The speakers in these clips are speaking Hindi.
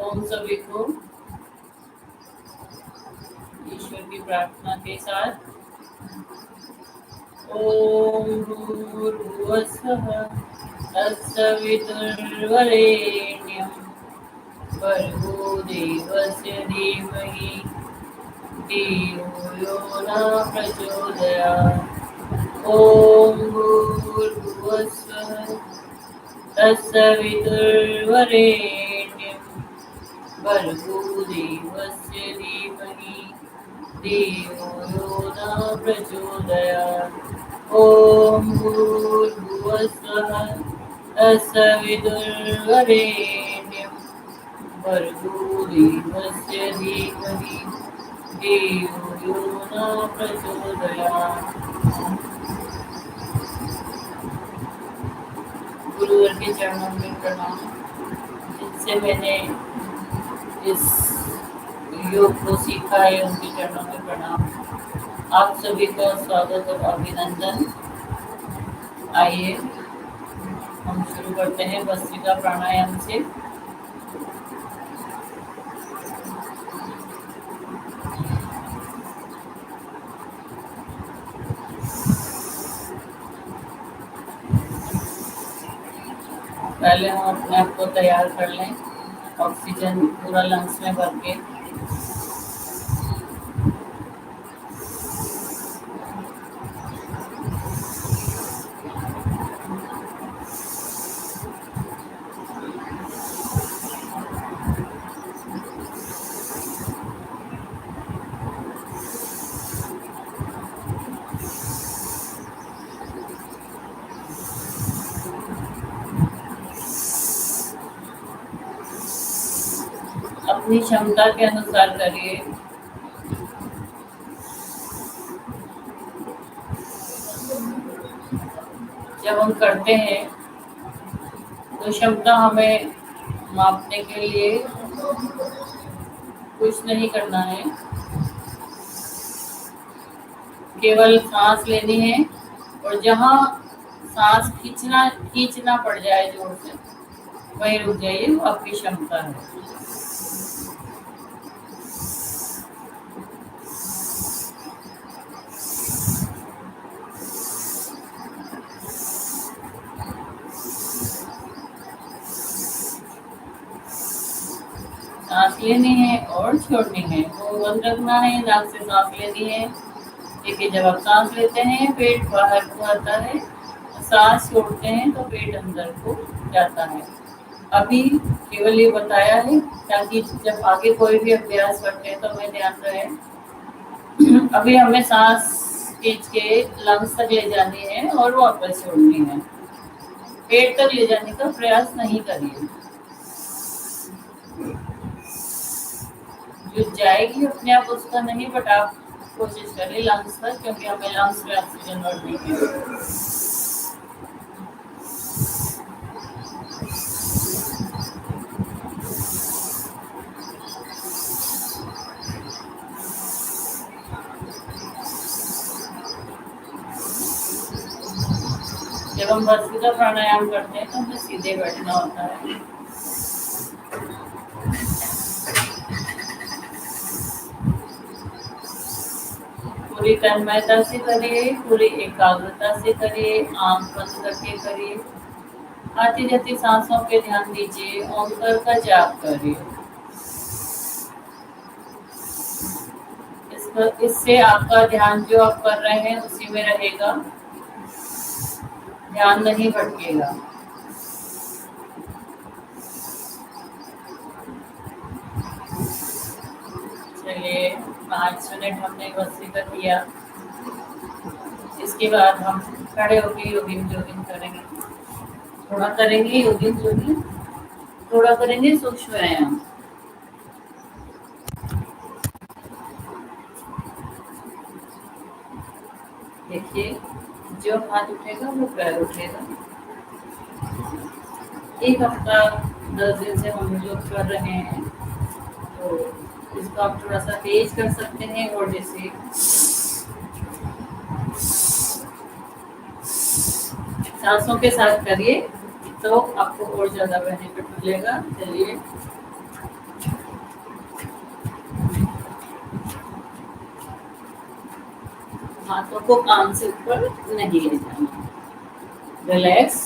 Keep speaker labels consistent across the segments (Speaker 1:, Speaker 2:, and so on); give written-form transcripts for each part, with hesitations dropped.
Speaker 1: ओम सभी को ईश्वर की प्रार्थना के साथ ओम भूर्भुवस्सुः तत्सवितुर्वरेण्यं भर्गो देवस्य धीमहि धियो यो न प्रचोदयात्। ओम भूर्भुवस्सुः तत्सवितुर्वरेण्यं भर्गो देवस्य धीमहि धियो यो न प्रचोदयात्। ॐ भूर्भुवस्सुः तत्सवितुर्वरेण्यं भर्गो देवस्य धीमहि धियो यो न प्रचोदयात्। गुरुवर के चरणों में प्रणाम। जिनसे मैंने इस योग को सीखा है उनके चरणों में प्रणाम। आप सभी का स्वागत और अभिनंदन। आइए हम शुरू करते हैं भस्त्रिका प्राणायाम से। पहले हम अपने आप को तैयार कर लें, ऑक्सीजन पूरा लंग्स में भर के। अपनी क्षमता के अनुसार करिए। जब हम करते हैं तो क्षमता हमें मापने के लिए कुछ नहीं करना है, केवल सांस लेनी है और जहाँ सांस खींचना पड़ जाए जोर से वहीं रुक जाइए, वो आपकी क्षमता है। सांस लेनी है और छोड़नी है, वो बंद रखना है, नाक से सांस लेनी है। देखिए, जब आप सांस लेते हैं पेट बाहर को आता है, सांस छोड़ते हैं तो पेट अंदर को जाता है। अभी केवल ये बताया है ताकि जब आगे कोई भी अभ्यास करते हैं तो हमें ध्यान रहे। अभी हमें सांस खींच के लंग्स तक ले जानी है और वापस छोड़नी है। पेट तक ले जाने का प्रयास नहीं करिए। जो जाएगी अपने आप उसका नहीं, बट आप कोशिश करें लंग्स तक, क्योंकि हमें लंग्स में ऑक्सीजन भरनी है। जब हम भस्त्रिका प्राणायाम करते हैं तो हमें सीधे बैठना होता है। पूरी तन्मयता से करिए, पूरी एकाग्रता से करिए, आंख बंद करके करिए। आती जाती सांसों पे ध्यान दीजिए, ओंकार का जाप करिए। इससे आपका ध्यान जो आप कर रहे हैं उसी में रहेगा, ध्यान नहीं भटकेगा। चलिए, 5 मिनट हमने भस्त्रिका किया। इसके बाद हम खड़े होकर योगिन जोगिन करेंगे। थोड़ा करेंगे योगिन जोगिन, थोड़ा करेंगे सूक्ष्म व्यायाम। देखिए, जो हाथ उठेगा वो पैर उठेगा। 1 हफ्ता 10 दिन से हम योग कर रहे हैं, तो इसको आप थोड़ा सा तेज कर सकते हैं। और जैसे सांसों के साथ करिए तो आपको और ज़्यादा बेनिफिट मिलेगा। चलिए, हाथों को कान से ऊपर नहीं ले जाना, रिलैक्स।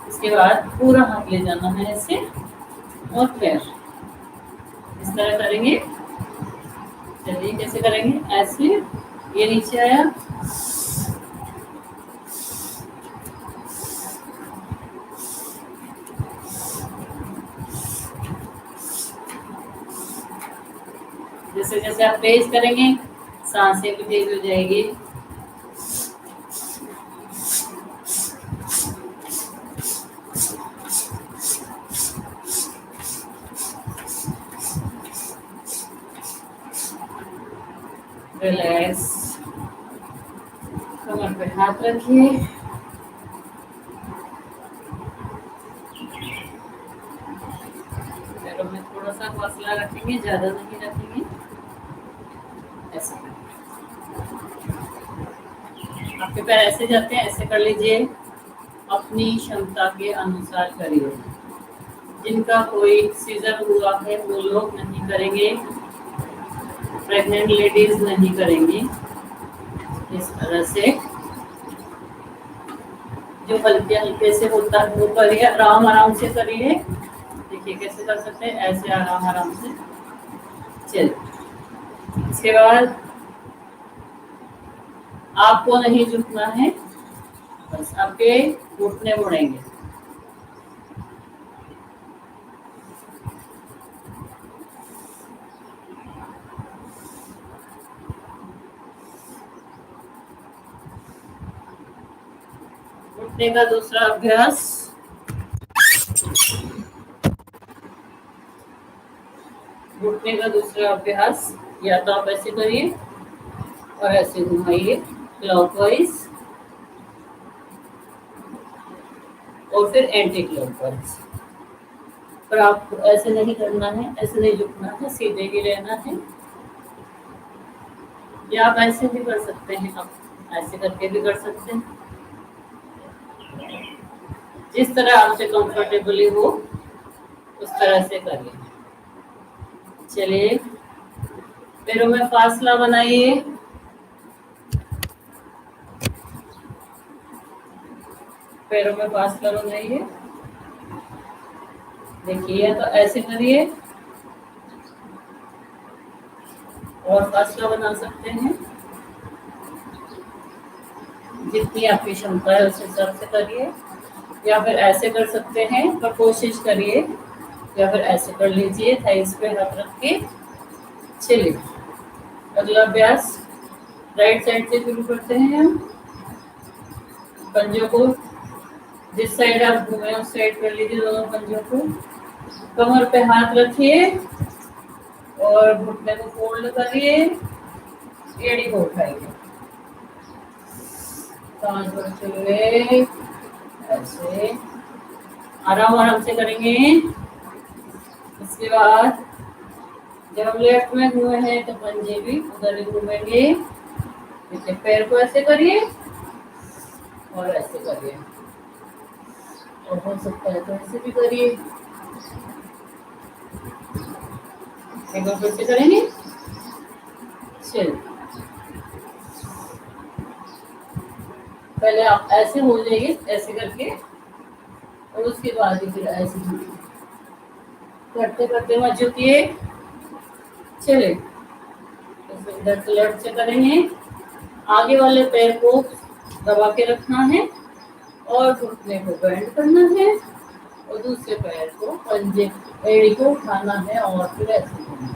Speaker 1: इसके बाद पूरा हाथ ले जाना है ऐसे, और फिर इस तरह करेंगे। चलिए कैसे करेंगे, ऐसे ये नीचे आया, जैसे जैसे आप तेज करेंगे सांसें भी तेज हो जाएगी। रिलैक्स, कमर पे हाथ रखिए, पैरों में थोड़ा सा हौसला रखेंगे, ज्यादा नहीं रखेंगे। ऐसा आपके पैर ऐसे जाते हैं, ऐसे कर लीजिए। अपनी क्षमता के अनुसार करिए। जिनका कोई सीजर हुआ है वो लोग नहीं करेंगे, प्रेग्नेंट लेडीज नहीं करेंगी। इस तरह से जो हल्के हल्के से होता है वो करिए, आराम आराम से करिए। देखिए कैसे कर सकते हैं, ऐसे आराम आराम से। चलिए इसके बाद आपको नहीं झुकना है, बस आपके घुटने मुड़ेंगे। घुटने का दूसरा अभ्यास, घुटने का दूसरा अभ्यास या तो आप ऐसे करिए और ऐसे घुमाइए क्लॉकवाइज, और फिर एंटी क्लॉकवाइज। पर आपको ऐसे नहीं करना है, ऐसे नहीं झुकना है, सीधे ही रहना है। या आप ऐसे भी कर सकते हैं, आप ऐसे करके भी कर सकते हैं, जिस तरह आपसे कंफर्टेबली हो उस तरह से करिए। चलिए पैरों में फासला बनाइए, पैरों में फासला बनाइए। देखिए तो ऐसे करिए और फासला बना सकते हैं, जितनी आपकी क्षमता है उस हिसाब से करिए। या फिर ऐसे कर सकते हैं, पर कोशिश करिए, या फिर ऐसे कर लीजिए, थाइस पे हाथ रख के। चलिए अगला अभ्यास राइट साइड से शुरू करते हैं हम। पंजों को जिस साइड आप घूमे उस साइड कर लीजिए, दोनों पंजों को। कमर पे हाथ रखिए और घुटने को फोल्ड करिए, एड़ी को उठाइए, सांस भरते ऐसे आराम आराम से करेंगे। इसके बाद जब हम लेफ्ट में घूमे हैं तो पंजे भी उधर ही घूमेंगे। देखिए पैर को ऐसे करिए और ऐसे करिए, और हो सकता है तो ऐसे भी करिए। एक बार फिर से करेंगे। चलिए पहले आप ऐसे हो जाइए, ऐसे करके, और उसके बाद ही फिर ऐसे करते करते मत झुकिए। चलिए इधर से लेफ्ट से करेंगे। आगे वाले पैर को दबा के रखना है और घुटने को बेंड करना है, और दूसरे पैर को पंजे एड़ी को उठाना है और फिर ऐसे करना है।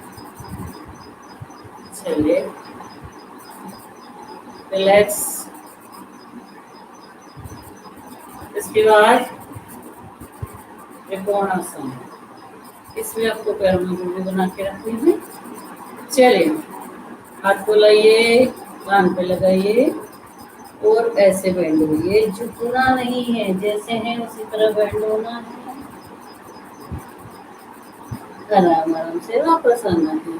Speaker 1: चलिए रिलैक्स। इसके बाद त्रिकोणासन, इसमें आपको पैरों में गुंडी बना के रखनी है। चलिए हाथ को लाइए, कान पे लगाइए और ऐसे बेंड होइए। झुकना नहीं है, जैसे है उसी तरह बेंड होना है। आराम आराम से वापस आना है।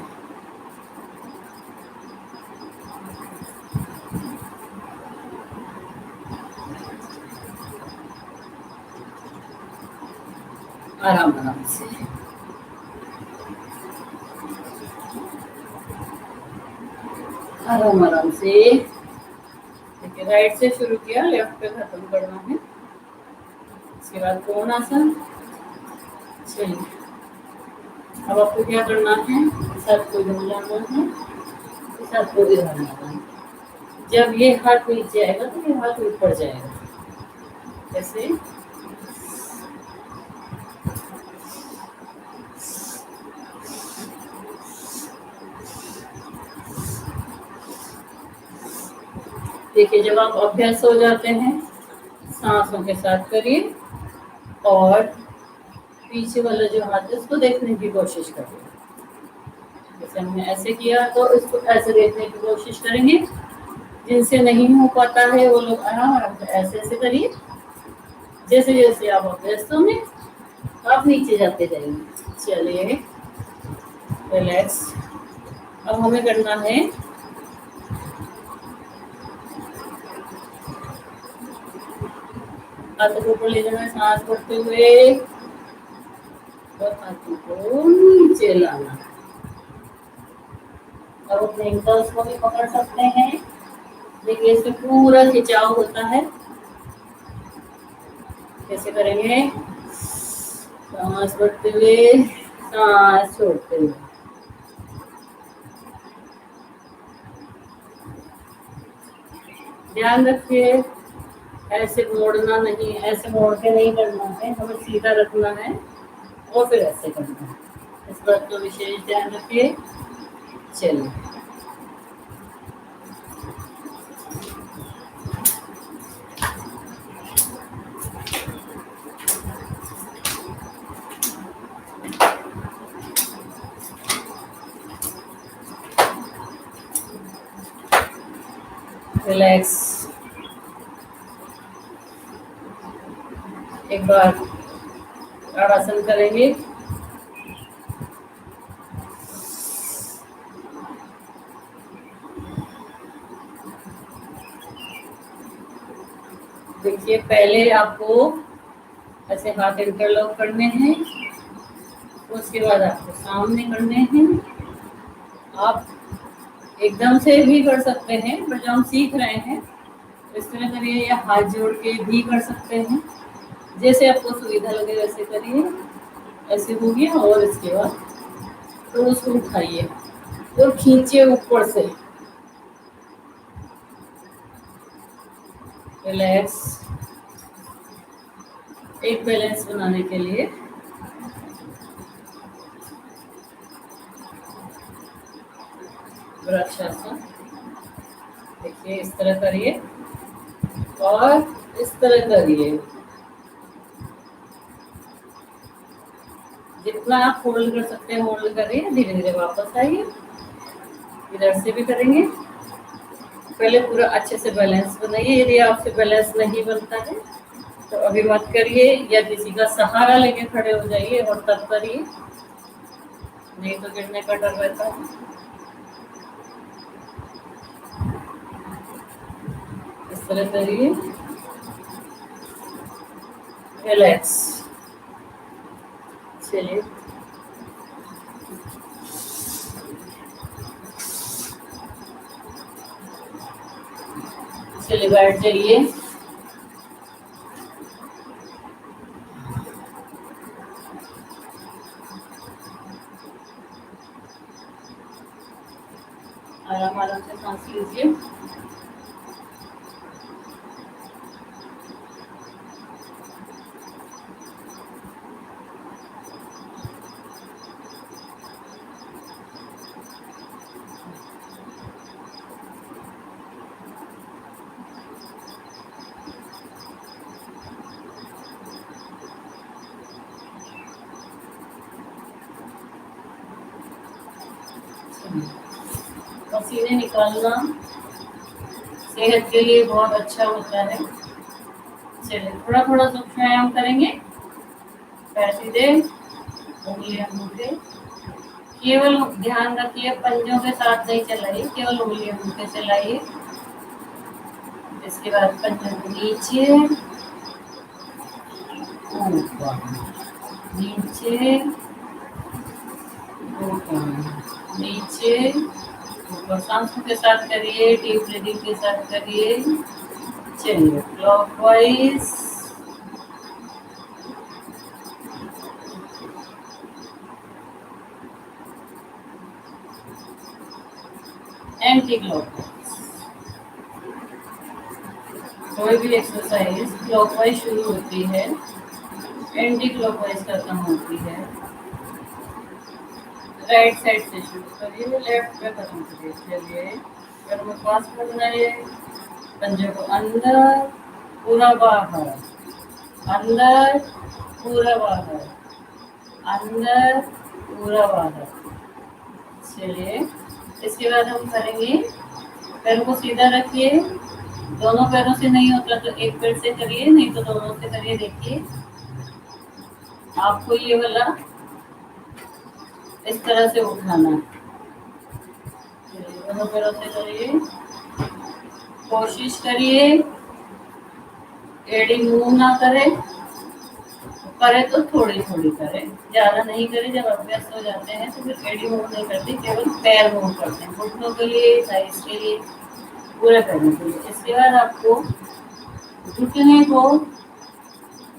Speaker 1: आराम आराम से। आराम आराम से राइट से शुरू किया, लेफ्ट पे खत्म करना है। इसके बाद कोणासन। चलिए, अब आपको क्या करना है, सर को इधर लाना है, सर को इधर लाना है। जब ये हाथ नीचे आएगा तो ये हाथ ऊपर जाएगा, ऐसे। देखिए, जब आप अभ्यास हो जाते हैं, सांसों के साथ करिए और पीछे वाला जो हाथ है उसको देखने की कोशिश करिए। जैसे हमने ऐसे किया तो इसको ऐसे देखने की कोशिश करेंगे। जिनसे नहीं हो पाता है वो लोग आराम आराम से ऐसे ऐसे करिए। जैसे जैसे आप अभ्यास में आप नीचे जाते जाएंगे। चलिए, रिलैक्स। अब हमें करना है हाथों को ऊपर ले जाना है, सांस भरते हुए और हाथों को नीचे लाना। अब अपने एंकल्स को भी पकड़ सकते हैं। देखिए, इसमें पूरा खिंचाव होता है। कैसे करेंगे, सांस भरते हुए, सांस छोड़ते हुए। ध्यान रखिए, ऐसे मोड़ना नहीं, ऐसे मोड़ के नहीं करना है, हमें सीधा रखना है और फिर ऐसे करना है। इस बात को विशेष ध्यान रखिए। चलिए, रिलैक्स। एक बार ताड़ासन करेंगे। देखिए, पहले आपको ऐसे हाथ इंटरलॉक करने हैं, उसके बाद आपको सामने करने हैं। आप एकदम से भी कर सकते हैं, पर जो हम सीख रहे हैं इस तरह करिए, या हाथ जोड़ के भी कर सकते हैं। जैसे आपको सुविधा लगे वैसे करिए। ऐसे हो गया, और इसके बाद तो उसको उठाइए और खींचिए ऊपर से। रिलैक्स। एक बैलेंस बनाने के लिए वृक्षासन। देखिए, इस तरह करिए और इस तरह करिए। जितना आप होल्ड कर सकते हैं होल्ड करिए, धीरे धीरे वापस आइए। इधर से भी करेंगे। पहले पूरा अच्छे से बैलेंस बनाइए। यदि आपसे बैलेंस नहीं बनता है तो अभी मत करिए, या किसी का सहारा लेके खड़े हो जाइए और तब करिए, नहीं तो गिरने का डर रहता है। इस तरह करिए। रिलैक्स। चलिए, चलिए बैठ जाइए। आराम आराम से सांस लीजिए। पसीने निकालना सेहत के लिए बहुत अच्छा होता है। चलिए, थोड़ा थोड़ा सूक्ष्म व्यायाम करेंगे। पैर सीधे, उंगलियां मुझे, केवल ध्यान रखिए पंजों के साथ नहीं चलाइए, केवल उंगलियां मुझे चलाइए। इसके बाद पंजों को नीचे, ऊपर, नीचे, ऊपर, नीचे, ऊपर। सांसों के साथ करिए, डीप ब्रीदिंग के साथ करिए। चलिए क्लॉकवाइज, एंटी क्लॉकवाइज। कोई भी एक्सरसाइज क्लॉकवाइज शुरू होती है, एंटी क्लॉकवाइज खत्म होती है। राइट साइड से शुरू करिए, लेफ्ट पे खत्म करिए। चलिए पैरों में पास करना है, पंजे को अंदर पूरा बाहर, अंदर पूरा बाहर, अंदर पूरा बाहर। चलिए इसके बाद हम करेंगे, पैरों को सीधा रखिए। दोनों पैरों से नहीं होता तो एक पैर से करिए, नहीं तो दोनों से करिए। देखिए आपको ये वाला इस तरह से उठाना है। दोनों पैरों से करिए, कोशिश करिए एड़ी मूव ना करे, करे तो थोड़ी थोड़ी करे, ज्यादा नहीं करे। जब अभ्यस्त हो जाते हैं तो फिर एड़ी मूव नहीं करती, केवल पैर मूव करते हैं, घुटनों के लिए, साइज के लिए, पूरे पैरों के लिए। इसके बाद आपको घुटने को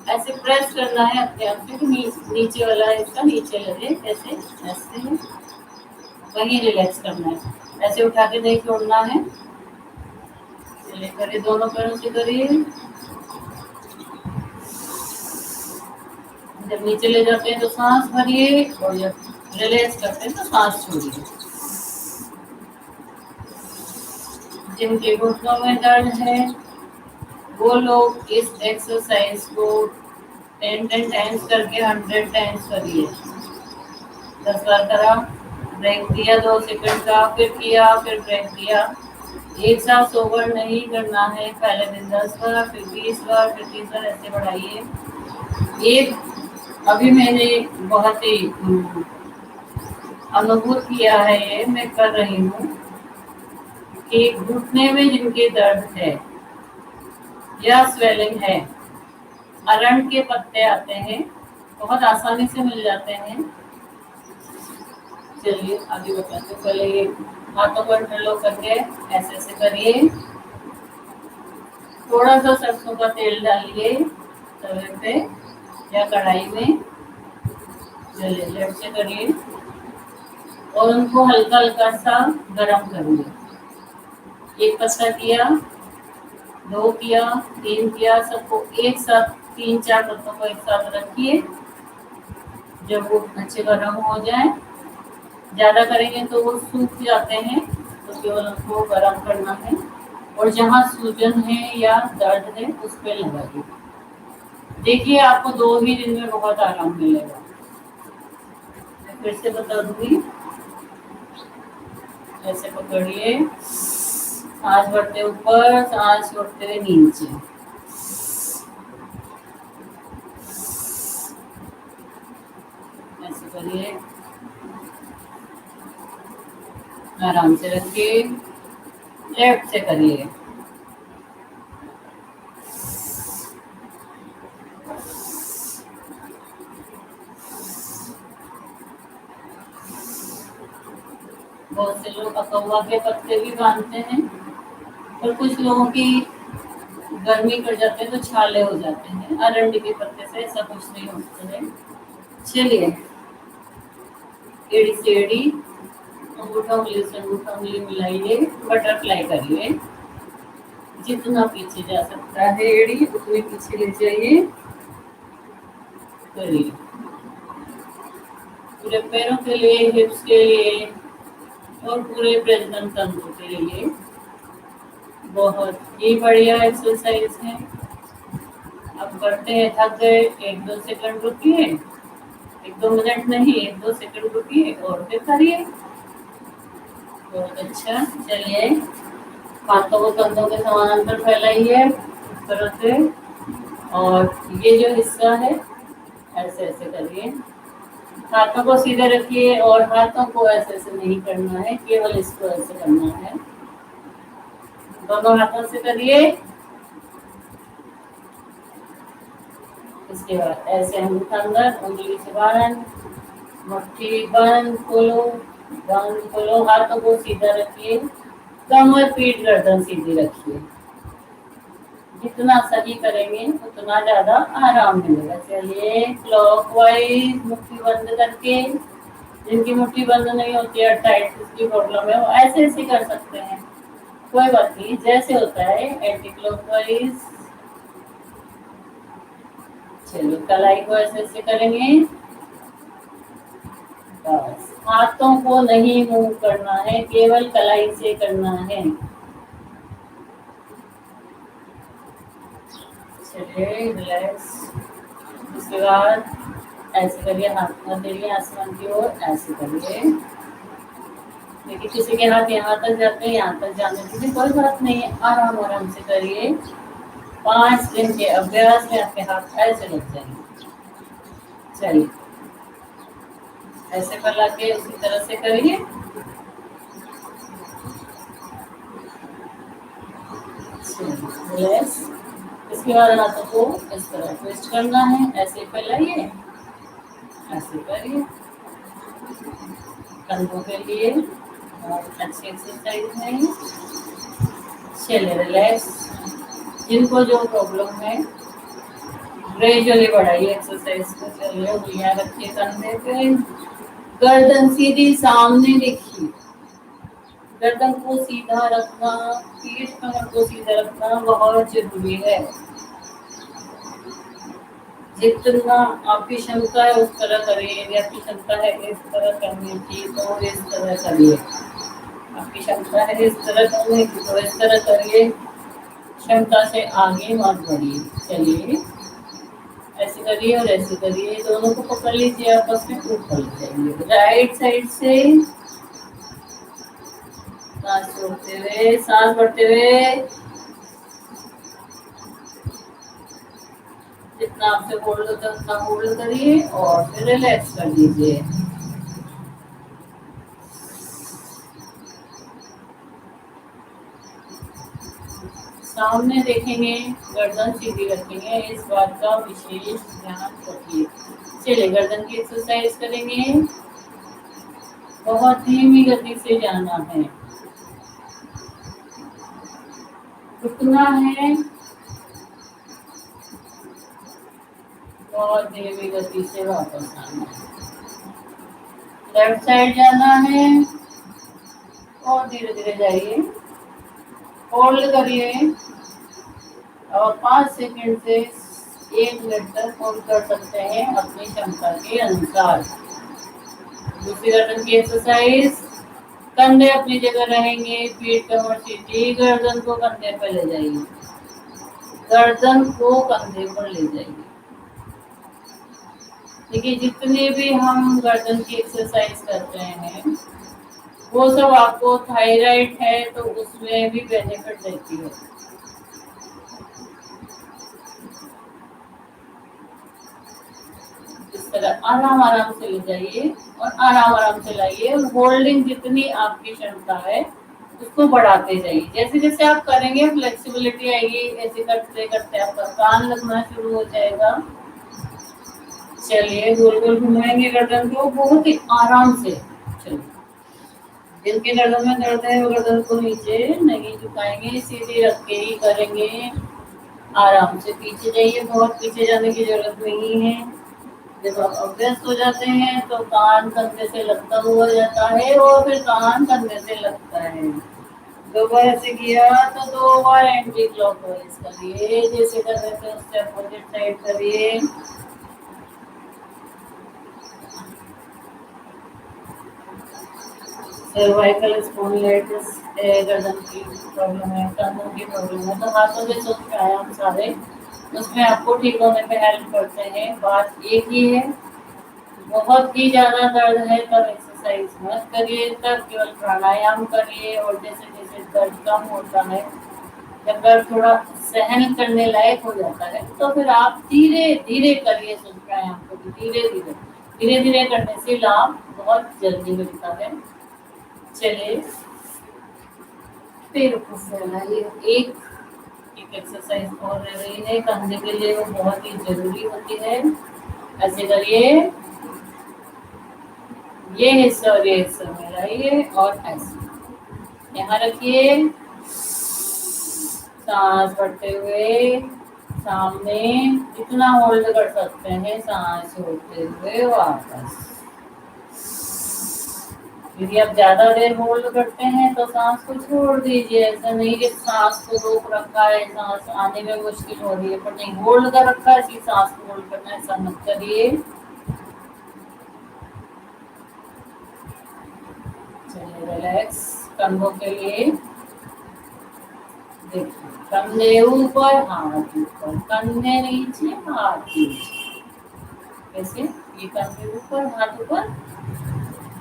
Speaker 1: ऐसे प्रेस करना है अपने आप से कि नीचे वाला इसका नीचे लगे, ऐसे ऐसे वही रिलैक्स करना है। ऐसे उठा के नहीं छोड़ना है। चलिए करिए, दोनों पैरों से करिए। जब नीचे ले जाते हैं तो सांस भरिए, और जब रिलैक्स करते हैं तो सांस छोड़िए। जिनके घुटनों में दर्द है वो लोग इस एक्सरसाइज को 10 टाइम्स करके 100 टाइम्स करिए। 10 बार करा, ब्रेक दिया 2 सेकंड का, फिर किया, फिर ब्रेक दिया। एक साथ ओवर नहीं करना है। पहले दिन 10 बार, फिर 20 बार, फिर 30 बार, ऐसे बढ़ाइए। एक अभी मैंने बहुत ही अनुभव किया है, ये मैं कर रही हूँ कि घुटने में जिनके दर्द है या स्वेलिंग है, अरंड के पत्ते आते हैं, बहुत आसानी से मिल जाते हैं। चलिए आगे बताते। पहले ये हाथों को इंटरलॉक करके ऐसे ऐसे करिए। थोड़ा सा सरसों का तेल डालिए तवे पे या कढ़ाई में। चलिए लेफ्ट से करिए और उनको हल्का हल्का सा गरम करिए। एक पत्ता किया, 2 किया, 3 किया, सबको एक साथ 3-4 पत्तों को एक साथ रखिए। जब वो अच्छे गरम हो जाए, ज्यादा करेंगे तो वो सूख जाते हैं, तो केवल उनको गरम करना है। और जहाँ सूजन है या दर्द है उस पर लगाइए। देखिए आपको 2 ही दिन में बहुत आराम मिलेगा। मैं फिर से बता दूंगी। ऐसे पकड़िए, सांस भरते ऊपर, सांस छोड़ते हुए नीचे। ऐसे करिए, आराम से रखिए। लेफ्ट से करिए। बहुत से लोग अकवा के पत्ते भी बांधते हैं, और कुछ लोगों की गर्मी कर जाते हैं तो छाले हो जाते हैं। अरंडी के पत्ते से ऐसा कुछ नहीं होता है। चलिए एड़ी से एड़ी, अंगूठा उंगली से अंगूठा उंगली मिलाइए, बटरफ्लाई करिए। जितना पीछे जा सकता है एड़ी उतने पीछे ले जाइए। करिए पूरे पैरों के लिए, हिप्स के लिए और पूरे प्रजनन तंत्र के लिए बहुत ही बढ़िया एक्सरसाइज है। अब करते हैं, थक गए, 1-2 सेकंड रुकिए, 1-2 मिनट नहीं, 1-2 सेकंड रुकिए और फिर करिए। बहुत अच्छा। चलिए हाथों को कंधों के समानांतर फैलाइए इस तरह से, और ये जो हिस्सा है ऐसे ऐसे करिए। हाथों को सीधे रखिए और हाथों को ऐसे ऐसे नहीं करना है, केवल इसको ऐसे करना है। दोनों हाथों से करिए। इसके बाद ऐसे अंगूठा अंदर, उंगली से बाहर, मुट्ठी बंद, खोलो, बंद खोलो। हाथों को सीधा रखिए, कमर पीठ गर्दन सीधी रखिए। जितना सही करेंगे उतना ज्यादा आराम मिलेगा। चलिए क्लॉकवाइज मुट्ठी बंद करके, जिनकी मुट्ठी बंद नहीं होती है, टाइट की प्रॉब्लम है, वो ऐसे ऐसे कर सकते हैं, कोई बात नहीं, जैसे होता है एंटी क्लॉकवाइज। चलिए कलाई को ऐसे ऐसे करेंगे, बस हाथों को नहीं मूव करना है, केवल कलाई से करना है। चलिए रिलैक्स। उसके बाद ऐसे करिए, हाथ कर देंगे आसमान की ओर, ऐसे करिए। देखिए किसी के हाथ यहाँ तक जाते हैं, यहाँ तक जाने दीजिए, कोई बात नहीं है, आराम आराम से करिए। 5 दिन के अभ्यास में आपके हाथ ऐसे लग जाएंगे। चलिए ऐसे फैला के उसी तरह से करिए। रिलैक्स। इसके बाद हाथों को इस तरह ट्विस्ट करना है, ऐसे फैलाइए, ऐसे करिए। कंधों के लिए बहुत अच्छी एक्सरसाइज है। चलिए रिलैक्स। जिनको जो प्रॉब्लम है ग्रेजुअली बढ़ाइए एक्सरसाइज को। चलिए उंगलियां रखिए कंधे पे, गर्दन सीधी सामने देखिए, गर्दन को सीधा रखना, पीठ कमर को सीधा रखना बहुत जरूरी है। जितना आपकी क्षमता है उस तरह करिए, यदि आपकी क्षमता है इस तरह करने की तो इस तरह करिए, आपकी क्षमता है इस तरह करने की तो इस तरह करिए, क्षमता से आगे मत बढ़िए। चलिए ऐसे करिए और ऐसे करिए, दोनों को पकड़ लीजिए, आपस में ऊपर ले जाइए, राइट साइड से सांस छोड़ते हुए, सांस बढ़ते हुए, जितना आपसे होल्ड होता है उतना होल्ड करिए और फिर रिलैक्स कर दीजिए। सामने देखेंगे, गर्दन सीधी रखेंगे, इस बात का विशेष ध्यान रखिए। चलिए गर्दन की एक्सरसाइज करेंगे, बहुत धीमी गति से जाना है, रुकना है, बहुत धीमी गति से वापस आना है। लेफ्ट साइड जाना है और धीरे धीरे जाइए, होल्ड करिए और 5 सेकंड से 1 मिनट तक होल्ड कर सकते हैं अपनी क्षमता के अनुसार। दूसरी गर्दन की एक्सरसाइज, कंधे अपनी जगह रहेंगे, पीठ कमर सीधी, गर्दन को कंधे पर ले जाइए, गर्दन को कंधे पर ले जाइए। देखिए जितने भी हम गर्दन की एक्सरसाइज कर रहे हैं वो सब आपको, थायराइड है तो उसमें भी बेनिफिट देती है। इस तरह आराम आराम से ले जाइए और आराम आराम से लाइए, और होल्डिंग जितनी आपकी क्षमता है उसको बढ़ाते जाइए। जैसे जैसे आप करेंगे फ्लेक्सिबिलिटी आएगी, ऐसे करते करते आपका कान लगना शुरू हो जाएगा। चलिए गोल गोल घुमाएंगे गर्दन को बहुत ही आराम से। चलिए जिनके गर्दन में दर्द है वो गर्दन को नीचे नहीं झुकाएंगे, सीधे रख के ही करेंगे। आराम से पीछे जाइए, बहुत पीछे जाने की जरूरत नहीं है। जब आप अभ्यस्त हो जाते हैं तो कान कंधे से लगता हुआ जाता है और फिर कान कंधे से लगता है। 2 बार ऐसे किया तो 2 बार एंटी क्लॉकवाइज करिए, जैसे कर रहे थे उससे अपोजिट साइड करिए। सर्वाइकल स्पॉन्डिलाइटिस गर्दन की प्रॉब्लम है, कंधों की प्रॉब्लम है, तो हाथों के कुछ व्यायाम सारे उसमें आपको ठीक होने में हेल्प करते हैं। बात एक ही है, बहुत ही ज्यादा दर्द है तब एक्सरसाइज मत करिए, तब केवल प्राणायाम करिए। और जैसे जैसे दर्द कम होता है, जब दर्द थोड़ा सहन करने लायक हो जाता है तो फिर आप धीरे धीरे करिए सूर्य प्राणायाम को भी, धीरे धीरे धीरे धीरे करने से लाभ बहुत जल्दी मिलता है। चलिए पैर को फैलाइए। एक एक एक्सरसाइज और रह रही है कंधे के लिए, वो बहुत ही जरूरी होती है। ऐसे करिए, ये हिस्सा और ये हिस्सा मिलाइए और ऐसे यहाँ रखिए, सांस भरते हुए सामने इतना होल्ड कर सकते हैं, सांस छोड़ते हुए वापस। यदि आप ज्यादा देर होल्ड करते हैं तो सांस को छोड़ दीजिए। ऐसा नहीं कि सांस को रोक रखा है, सांस आने में मुश्किल हो रही है पर नहीं होल्ड कर रखा है, इसलिए सांस को होल्ड करना है, ऐसा मत करिए। चलिए रिलैक्स। कंधों के लिए देखिए, कंधे ऊपर हाथ ऊपर, कंधे नीचे हाथ नीचे। कैसे? ये कंधे ऊपर हाथ ऊपर,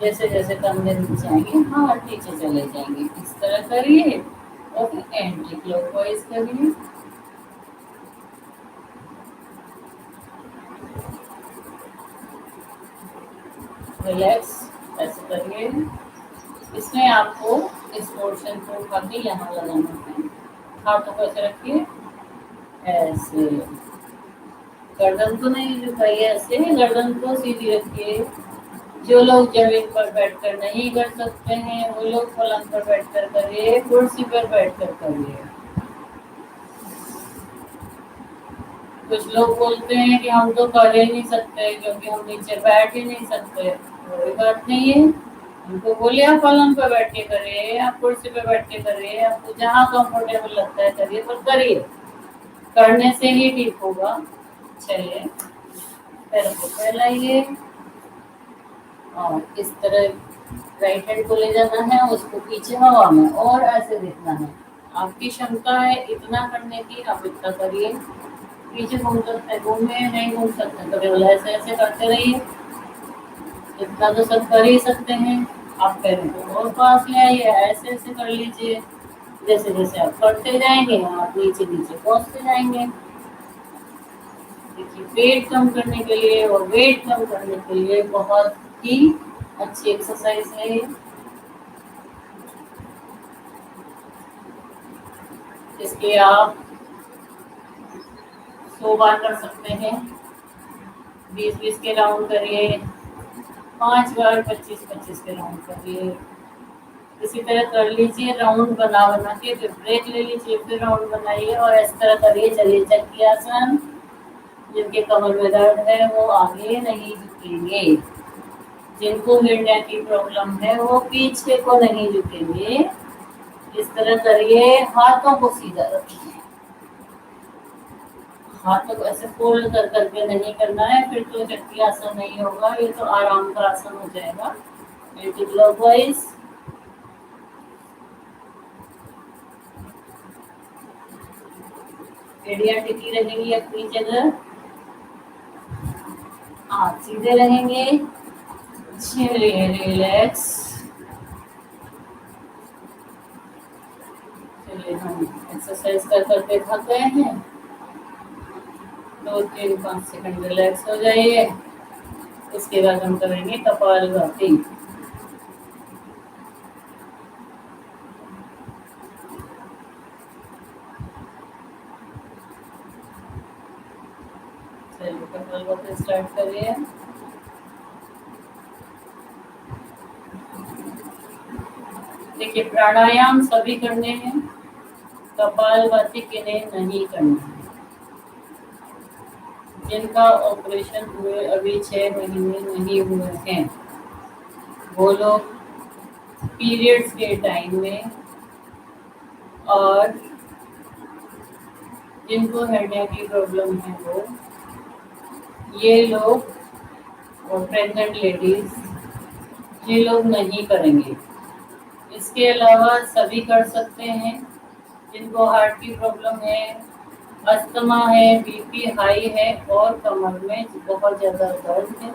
Speaker 1: जैसे जैसे कंधे नीचे आएंगे हाथ नीचे चले जाएंगे, इस तरह करिए। और फिर एंटी क्लॉकवाइज करिए। रिलैक्स ऐसे करिए। इसमें आपको इस पोर्शन को उठा के यहाँ लगाना है। हाथों को ऐसे रखिए, ऐसे। गर्दन को नहीं झुकाइए, ऐसे गर्दन को सीधी रखिए। जो लोग जमीन पर बैठकर नहीं कर सकते हैं वो लोग पलंग पर बैठकर करिए, कुर्सी पर बैठकर करिए। कुछ लोग बोलते हैं कि हम तो कर ही नहीं सकते क्योंकि हम नीचे बैठ ही नहीं सकते। कोई बात नहीं है, उनको बोलिए आप पलंग पर बैठ के करिए, आप कुर्सी पर बैठ के करिए, आपको जहाँ कंफर्टेबल लगता है करिए, पर करिए। करने से ही ठीक होगा। चलिए, पैरों को फैलाइए और इस तरह राइट हैंड को ले जाना है, उसको पीछे हवा में और ऐसे देखना है। आपकी क्षमता है इतना करने की, आप इतना करिए। पीछे घूम सकते हैं, घूमे नहीं घूम सकते तो केवल ऐसे ऐसे करते रहिए। इतना तो सब कर ही सकते हैं। आप पैरों को और पास ले आइए, ऐसे ऐसे कर लीजिए। जैसे जैसे आप करते जाएंगे आप नीचे नीचे पहुंचते जाएंगे। देखिए, पेट कम करने के लिए और वेट कम करने के लिए बहुत ही अच्छी एक्सरसाइज है ये। इसके आप 100 बार कर सकते हैं। 20-20 के राउंड करिए, 5 बार 25-25 के राउंड करिए। इसी तरह कर लीजिए, राउंड बना बना के, फिर ब्रेक ले लीजिए, फिर राउंड बनाइए और इस तरह करिए। चलिए, चक्की आसन। जिनके कमर में दर्द है वो आगे नहीं झुकेंगे, जिनको हिरण्या की प्रॉब्लम है वो पीछे को नहीं झुकेंगे। इस तरह करिए, हाथों को सीधा रखिए। हाथों को ऐसे फोल्ड कर करके नहीं करना है, फिर तो चक्की आसन नहीं होगा, ये तो आराम का आसन हो जाएगा। Anti clockwise. एड़ियां टिकी रहेंगी अपनी जगह, हाथ सीधे रहेंगे। चलिए रिलैक्स। चलिए, हम एक्सरसाइज कर करके थक गए हैं, 2-3-5 सेकंड रिलैक्स हो जाइए। इसके बाद हम करेंगे कपालभाति। चलिए, कपालभाति स्टार्ट करिए। देखिए, प्राणायाम सभी करने हैं, कपालभाति किन्हें नहीं करना है। जिनका ऑपरेशन हुए अभी 6 महीने नहीं हुए हैं वो लोग पीरियड्स के टाइम में, और जिनको हेरनिया की प्रॉब्लम है वो, ये लोग, और प्रेग्नेंट लेडीज, ये लोग नहीं करेंगे। इसके अलावा सभी कर सकते हैं जिनको हार्ट की प्रॉब्लम है, अस्थमा है, बीपी हाई है और कमर में बहुत ज़्यादा दर्द है।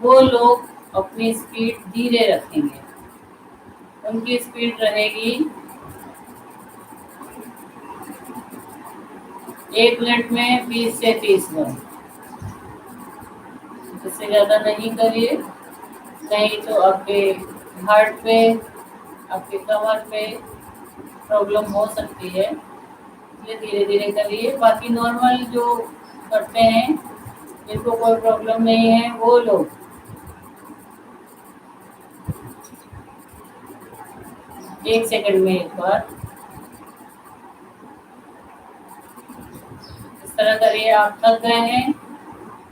Speaker 1: वो लोग अपनी स्पीड धीरे रखेंगे। उनकी स्पीड रहेगी 1 मिनट में 20 से 30 बार। इससे ज़्यादा नहीं करिए, नहीं तो आपके हार्ट पे, आपके कमर पे प्रॉब्लम हो सकती है। इसलिए धीरे धीरे करिए। बाकी नॉर्मल जो करते हैं, जिनको कोई प्रॉब्लम नहीं है, वो लोग 1 सेकंड में एक बार तरह करिए। आप थक गए हैं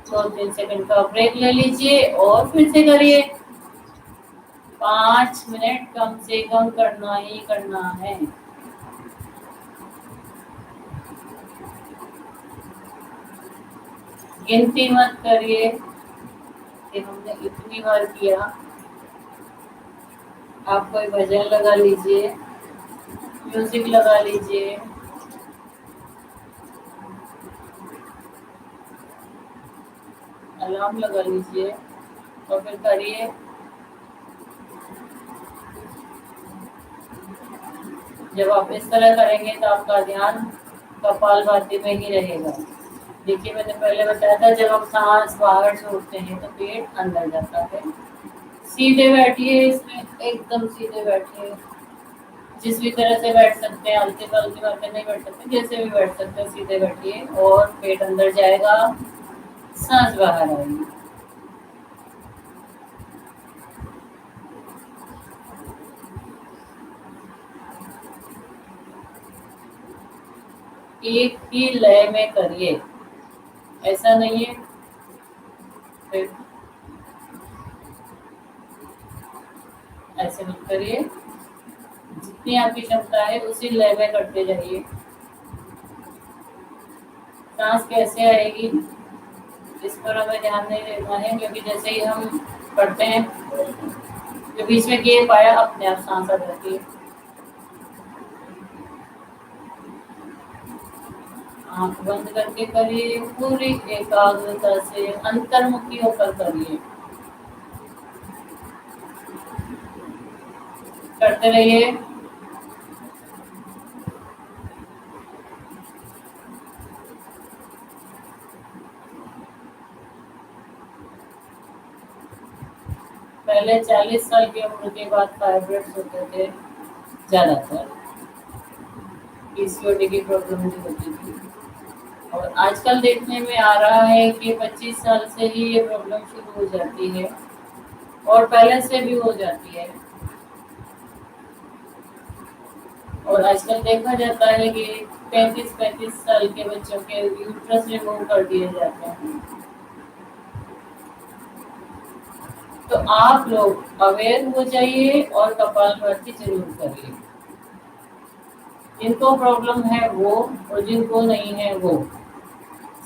Speaker 1: तो 3 सेकंड का ब्रेक ले लीजिए और फिर से करिए। 5 मिनट कम से कम करना ही करना है। गिनती मत करिए कि हमने इतनी बार किया। आप कोई भजन लगा लीजिए, म्यूजिक लगा लीजिए, अलार्म लगा लीजिए और फिर करिए। जब आप इस तरह करेंगे तो आपका ध्यान कपालभाति में ही रहेगा। देखिए, मैंने पहले बताया था जब हम सांस बाहर छोड़ते हैं तो पेट अंदर जाता है। सीधे बैठिए, इसमें एकदम सीधे बैठिए। जिस भी तरह से बैठ सकते हैं, हल्के पल्के करके नहीं बैठ सकते, जैसे भी बैठ सकते हैं सीधे बैठिए और पेट अंदर जाएगा, सांस बाहर आएगी। एक ही लय में करिए, ऐसा नहीं है फिर ऐसे मत करिए। जितनी आपकी क्षमता है उसी लय में करते जाइए। सांस कैसे आएगी इस पर हमें ध्यान नहीं देना है, क्योंकि जैसे ही हम पढ़ते हैं जो बीच में गैप आया अपने आप सांस आ जाती है। आंख बंद करके करिए, पूरी एकाग्रता से अंतर्मुखी होकर करिए। करते रहिए। पहले 40 साल की उम्र के बाद फाइब्रोइड्स होते थे ज्यादातर, पीसीओडी की प्रॉब्लम भी होती थी। और आजकल देखने में आ रहा है कि 25 साल से ही ये प्रॉब्लम शुरू हो जाती है और पहले से भी हो जाती है। और आजकल देखा जाता है कि 35-35 साल के बच्चों के यूट्रस रिमूव कर दिए जाते हैं। तो आप लोग अवेयर हो जाइए और कपालभाति जरूर करिए। जिनको प्रॉब्लम है वो और जिनको नहीं है वो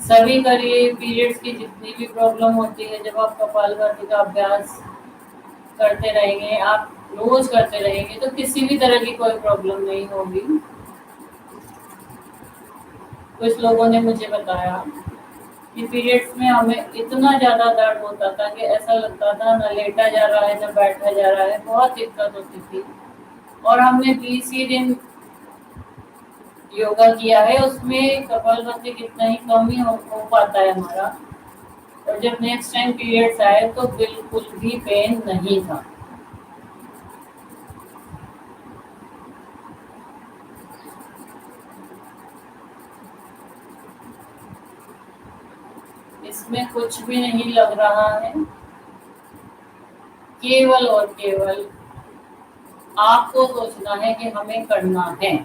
Speaker 1: सभी करिए। पीरियड्स की जितनी भी प्रॉब्लम होती है, जब आप कपालभाति का अभ्यास करते रहेंगे, आप रोज करते रहेंगे, तो किसी भी तरह की कोई प्रॉब्लम नहीं होगी। कुछ लोगों ने मुझे बताया कि पीरियड्स में हमें इतना ज्यादा दर्द होता था कि ऐसा लगता था न लेटा जा रहा है न बैठा जा रहा है, बहुत दिक्कत होती थी। और हमने 20 ही दिन योगा किया है, उसमें कपालभाति कितना ही कम ही हो पाता है हमारा। और जब नेक्स्ट टाइम पीरियड्स आए तो बिल्कुल भी पेन नहीं था। इसमें कुछ भी नहीं लग रहा है, केवल और केवल आपको सोचना है कि हमें करना है,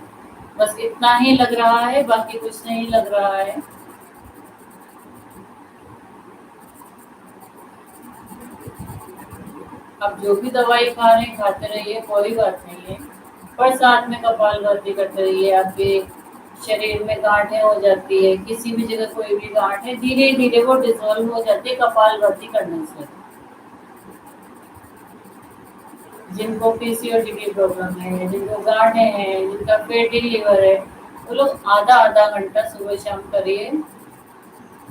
Speaker 1: बस इतना ही लग रहा है, बाकी कुछ नहीं लग रहा है। अब जो भी दवाई खा रहे हैं खाते रहिए, कोई बात नहीं है, पर साथ में कपालभाति करते रहिए। आपके शरीर में गांठें हो जाती है, किसी भी जगह कोई भी गांठ है, धीरे धीरे वो डिसॉल्व हो जाती है कपालभाति करने से। जिनको पीसीओडी की प्रॉब्लम है, जिनको गांठें हैं, जिनका फैटी लिवर है, वो लोग आधा आधा घंटा सुबह शाम करिए।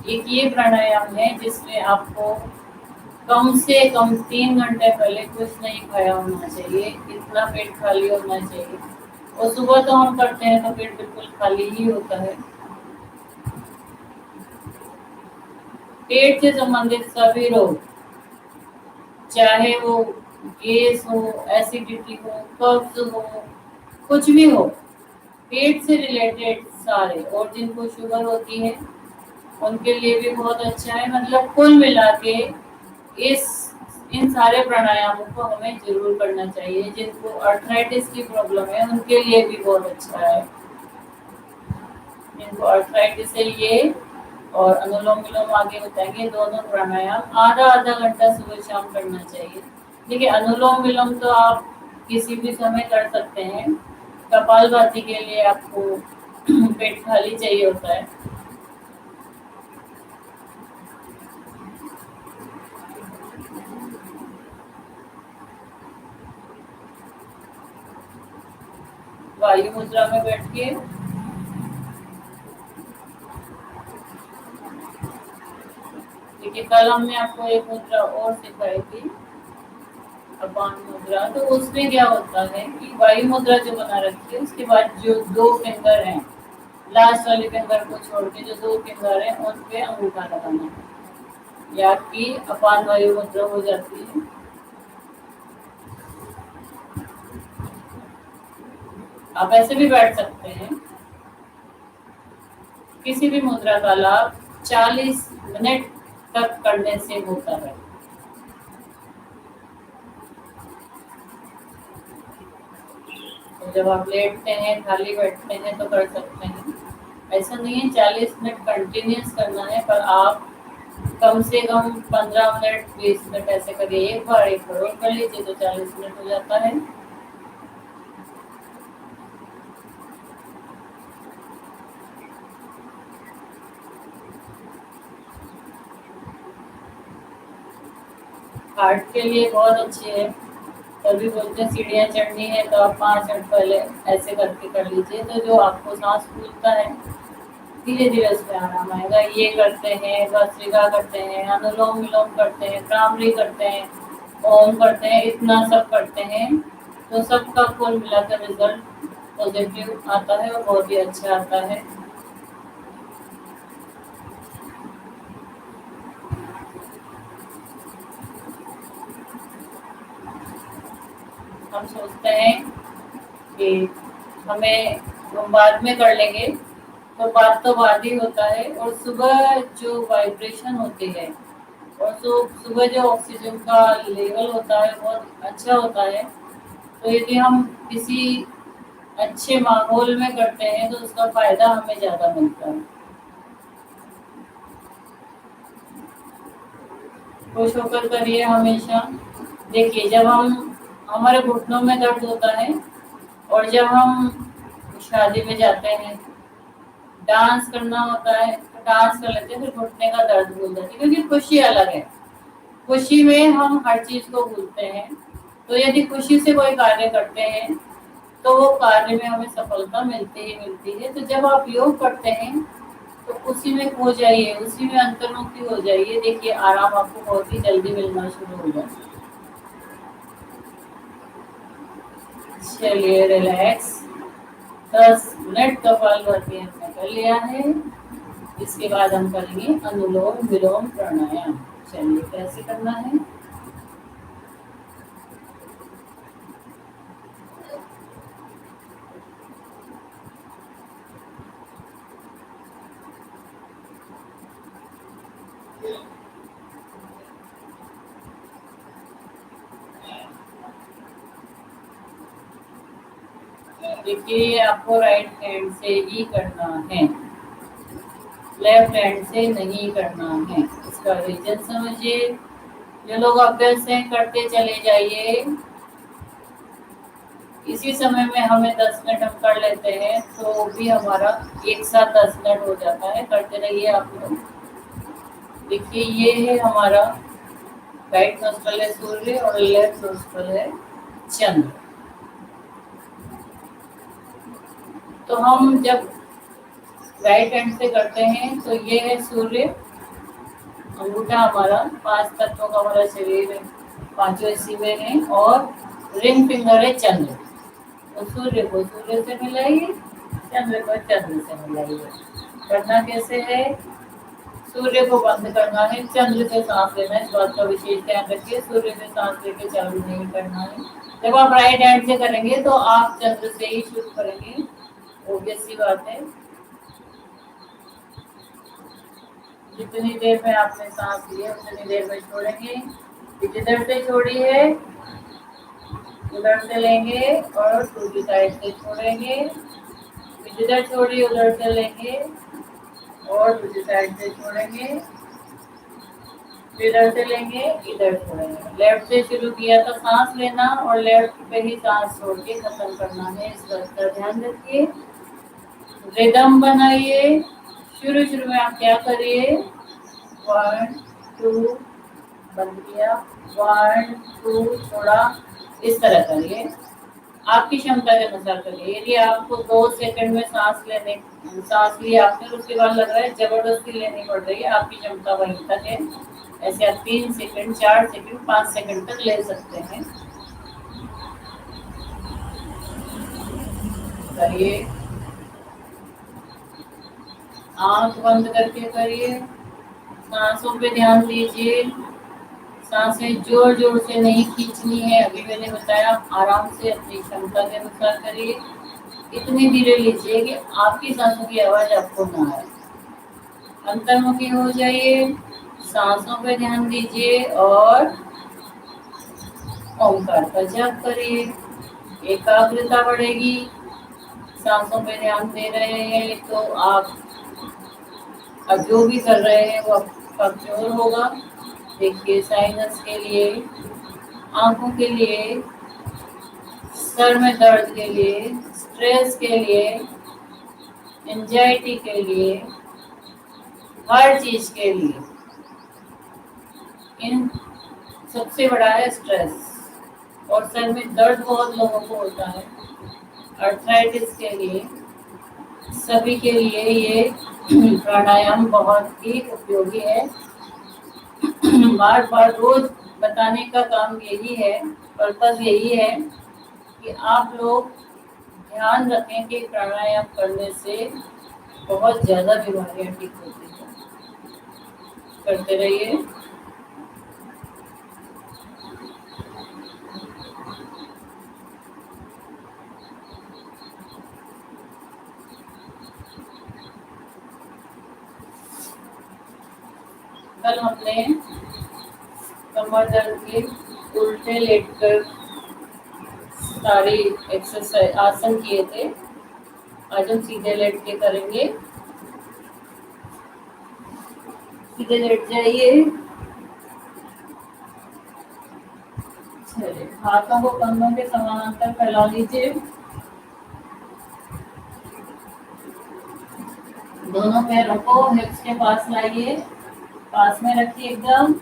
Speaker 1: एक ये प्राणायाम है जिसमें आपको कम से कम 3 घंटे पहले कुछ नहीं खाया होना चाहिए, इतना पेट खाली होना चाहिए। और सुबह तो हम करते हैं तो पेट बिल्कुल खाली ही होता है। पेट से संबंधित सभी रोग, चाहे वो गैस हो, एसिडिटी हो, कब्ज हो, कुछ भी हो, पेट से रिलेटेड सारे, और जिनको शुगर होती है उनके लिए भी बहुत अच्छा है। मतलब कुल मिला के इस इन सारे प्राणायामों को हमें जरूर करना चाहिए। जिनको अर्थराइटिस की प्रॉब्लम है उनके लिए भी बहुत अच्छा है। जिनको अर्थराइटिस है ये और अनुलोम विलोम आगे बताएंगे। दोनों प्राणायाम आधा आधा घंटा सुबह शाम करना चाहिए। देखिए, अनुलोम विलोम तो आप किसी भी समय कर सकते हैं। कपालभाति के लिए आपको पेट खाली चाहिए होता है। वायु मुद्रा में बैठ के देखिए, कल हमने आपको एक मुद्रा और सिखाई थी, अपान मुद्रा। तो उसमें क्या होता है कि वायु मुद्रा जो बना रखी है, उसके बाद जो दो फिंगर हैं, लास्ट वाले फिंगर को छोड़ के जो दो फिंगर हैं उन पे अंगूठा लगाना है, ये आपकी अपान वायु मुद्रा हो जाती है। आप ऐसे भी बैठ सकते हैं। किसी भी मुद्रा का लाभ 40 मिनट तक करने से होता है। तो जब आप लेटते हैं, खाली बैठते हैं तो कर सकते हैं। ऐसा नहीं है 40 मिनट कंटिन्यूस करना है, पर आप कम से कम 15 मिनट 20 मिनट ऐसे करिए। एक बार और कर लीजिए तो 40 मिनट हो जाता है। हार्ट के लिए बहुत अच्छी है। तभी बोलते हैं सीढ़ियाँ चढ़नी है तो आप 5 मिनट पहले ऐसे करके कर लीजिए, तो जो आपको सांस फूलता है धीरे धीरे उसमें आराम आएगा। ये करते हैं, भस्त्रिका करते हैं, अनुलोम विलोम करते हैं, भ्रामरी करते हैं, ओम करते हैं, इतना सब करते हैं, तो सबका कुल मिलाकर रिजल्ट पॉजिटिव आता है और बहुत ही अच्छा आता है। हम सोचते हैं कि हमें हम बाद में कर लेंगे, तो बात तो बाद ही होता है। और सुबह जो वाइब्रेशन होती है और जो सुबह जो ऑक्सीजन का लेवल होता है बहुत अच्छा होता है। तो यदि हम किसी अच्छे माहौल में करते हैं तो उसका फायदा हमें ज़्यादा मिलता है। खुश होकर करिए हमेशा। देखिए, जब हम हमारे घुटनों में दर्द होता है और जब हम शादी में जाते हैं, डांस करना होता है तो डांस कर लेते हैं, फिर घुटने का दर्द भूल जाते हैं, क्योंकि खुशी अलग है। खुशी में हम हर चीज को भूलते हैं। तो यदि खुशी से कोई कार्य करते हैं तो वो कार्य में हमें सफलता मिलती ही मिलती है। तो जब आप योग करते हैं तो उसी में खो जाइए, उसी में अंतर्मुखी हो जाइए। देखिए, आराम आपको बहुत ही जल्दी मिलना शुरू हो जाता है। चलिए, रिलैक्स। 10 मिनट कपालभाति हमने कर लिया है। इसके बाद हम करेंगे अनुलोम विलोम प्राणायाम। चलिए, कैसे करना है। देखिए, आपको राइट हैंड से ही करना है, लेफ्ट हैंड से नहीं करना है। इसका रीजन समझिए। जो लोग अभ्यास से करते चले जाइए, इसी समय में हमें 10 मिनट हम कर लेते हैं तो भी हमारा एक साथ 10 मिनट हो जाता है। करते रहिए आप लोग। देखिए, ये है हमारा राइट नोस्ट्रल है सूर्य और लेफ्ट नोस्ट्रल है चंद्र। तो हम जब राइट हैंड से करते हैं तो ये है सूर्य, अंगूठा हमारा 5 तत्वों का हमारा शरीर है, पांचों इसी में है, और रिंग फिंगर है चंद्र। तो सूर्य को सूर्य से मिलाइए, चंद्र को चंद्र से मिलाइए। करना कैसे है। सूर्य को बंद करना है, चंद्र से सांस लेना है। इस बात का विशेष ध्यान रखिए, सूर्य से सांस लेके चालू नहीं करना है। जब आप राइट हैंड से करेंगे तो आप चंद्र से ही शुरू करेंगे, ऑब्वियस सी बात है। जितनी देर में आपने सांस लिया उतनी देर में छोड़ेंगे। जिधर से छोड़ी है उधर से लेंगे और दूसरी साइड से छोड़ेंगे। जिधर छोड़ी उधर से लेंगे और दूसरी साइड से छोड़ेंगे, इधर से लेंगे, इधर छोड़ेंगे। लेफ्ट से शुरू किया था सांस लेना और लेफ्ट पे ही सांस छोड़ के खत्म करना है। इस बात का ध्यान रखिए। रिदम बनाइए। शुरू शुरू में आप क्या करिए, 1 2, बंद किया, 1 2, छोड़ा, इस तरह करिए। आपकी क्षमता के अनुसार करिए। यदि आपको 2 सेकंड में सांस ली आपने, उसके बाद लग रहा है जबरदस्ती लेनी पड़ रही है, आपकी क्षमता वहीं तक है। ऐसे आप 3 सेकंड, 4 सेकंड, 5 सेकंड तक ले सकते हैं। करिए, आंख बंद करके करिए। सांसों पे ध्यान दीजिए। सांसें जोर जोर से नहीं खींचनी है, अभी मैंने बताया। आराम से अपनी क्षमता के अनुसार करिए। इतनी धीरे लीजिए कि आपकी सांसों की आवाज आपको ना आए। अंतर्मुखी हो जाइए, सांसों पे ध्यान दीजिए और ओंकार का जाप करिए। एकाग्रता बढ़ेगी। सांसों पे ध्यान दे रहे हैं तो आप जो भी कर रहे हैं वो आपका प्योर होगा। देखिए, साइनस के लिए, आंखों के लिए, सर में दर्द के लिए, स्ट्रेस के लिए, एंजाइटी के लिए, हर चीज के लिए। इन सबसे बड़ा है स्ट्रेस, और सर में दर्द बहुत लोगों को होता है। अर्थराइटिस के लिए, सभी के लिए ये प्राणायाम बहुत ही उपयोगी है। बार बार रोज बताने का काम यही है, पर्पज यही है कि आप लोग ध्यान रखें कि प्राणायाम करने से बहुत ज्यादा बीमारियां ठीक होती हैं। करते रहिए। कल हमने कमर दर्द के उल्टे लेटकर सारी एक्सरसाइज आसन किए थे। आज हम सीधे लेट के करेंगे। सीधे लेट जाइए। चलिए, हाथों को कंधों के समानांतर फैला लीजिए। दोनों पैरों को हिप्स के पास लाइए, पास में रखिए एकदम।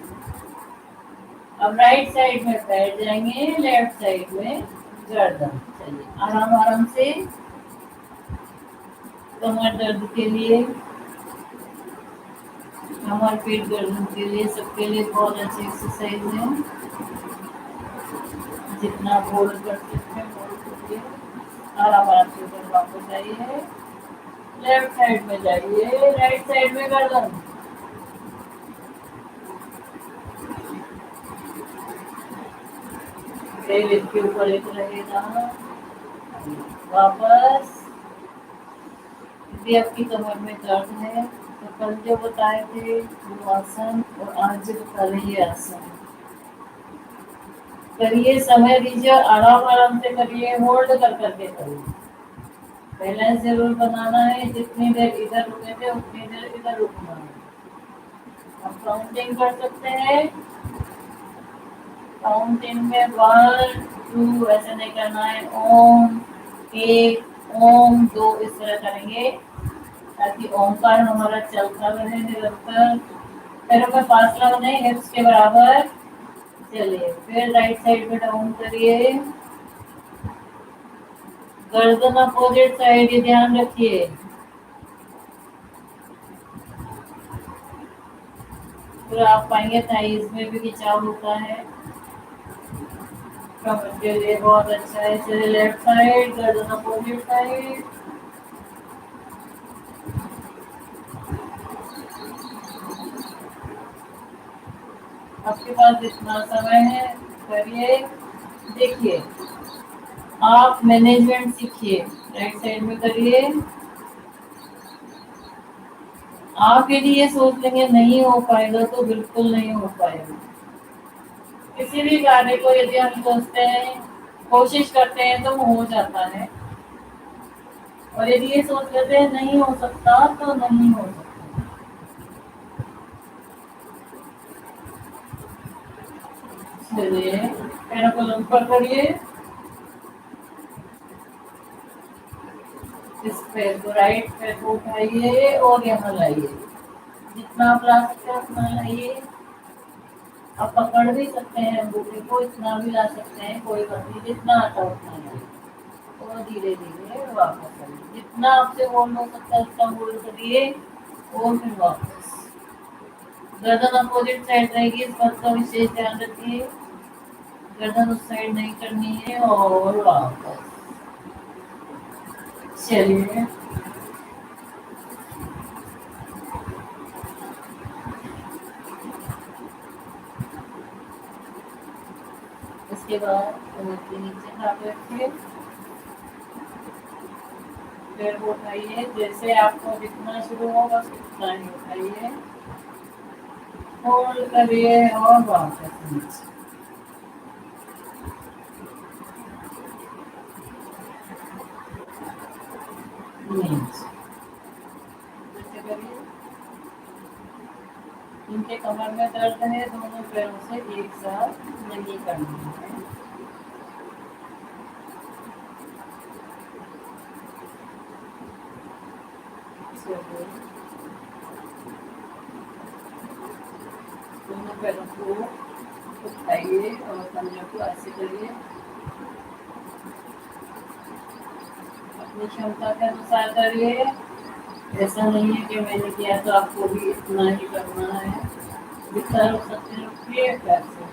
Speaker 1: अब राइट साइड में बैठ जाएंगे, लेफ्ट साइड में गर्दन। चलिए, आराम आराम से। कमर दर्द के लिए, कमर पीठ गर्दन के लिए, सबके लिए बहुत अच्छी एक्सरसाइज है। जितना होल्ड कर सकते हैं होल्ड करिए। आराम आराम से ऊपर वापस आइए। लेफ्ट साइड में जाइए, राइट साइड में गर्दन। इसके ऊपर एक रहेगा। वापस। यदि आपकी कमर में दर्द है तो कल जो बताए थे वो आसन और आज जो बता रहे ये आसन करिए। समय दीजिए, आराम आराम से करिए, होल्ड कर करके करिए। बैलेंस जरूर बनाना है। जितनी देर इधर रुके थे उतनी देर इधर रुकना है। आप काउंटिंग कर सकते हैं। काउंटिंग में 1 2 ऐसे नहीं करना है। ओम 1, ओम 2 इस तरह करेंगे ताकि ओंकार हमारा चलता रहे निरंतर। पैरों का फासला बने हिप्स के बराबर। चलिए, फिर राइट साइड पे डाउन करिए। गर्दन अपोजिट साइड, ये ध्यान रखिए। फिर आप पाएंगे थाइस में भी खिंचाव होता है। कमर के लिए बहुत अच्छा है। चलिए, लेफ्ट साइड, गर्दन अपोजिट साइड। आपके पास जितना समय है करिए। देखिए, आप मैनेजमेंट सीखिए। राइट साइड में करिए। आप यदि ये सोच लेंगे नहीं हो पाएगा तो बिल्कुल नहीं हो पाएगा। किसी भी कार्य को यदि हम सोचते हैं, कोशिश करते हैं तो वो हो जाता है, और यदि ये सोच लेते हैं नहीं हो सकता तो नहीं हो सकता। चलिए, पैरों को ऊपर करिए। इस पैर को, राइट पैर को उठाइए और यहाँ लाइए। जितना आप ला सकते हैं उतना लाइए। आप पकड़ भी सकते हैं अंगूठे को, इतना भी ला सकते हैं, कोई बात नहीं। जितना आता है उतना लाइए और धीरे धीरे वापस आइए। जितना आपसे होल्ड हो सकता है उतना होल्ड करिए और फिर वापस। गर्दन अपोजिट साइड रहेगी, इस बात का विशेष ध्यान रखिए। गर्दन उस साइड नहीं करनी है और वापस। चलिए, इसके बाद कमर के नीचे हाथ रखिए, पैर को उठाइए। जैसे आपको दिखना शुरू हो बस उतना ही उठाइए, होल्ड करिए और वापस नीचे। नीचे ऐसे करिए। इनके कमर में दर्द है, दोनों पैरों से एक साथ नहीं करना है। दोनों पैरों को उठाइए और कंधे को ऐसे करिए। अपनी क्षमता के अनुसार करिए। ऐसा नहीं है कि मैंने किया तो आपको भी इतना ही करना है। जितना रोक सकते हैं रखिए, पैर से।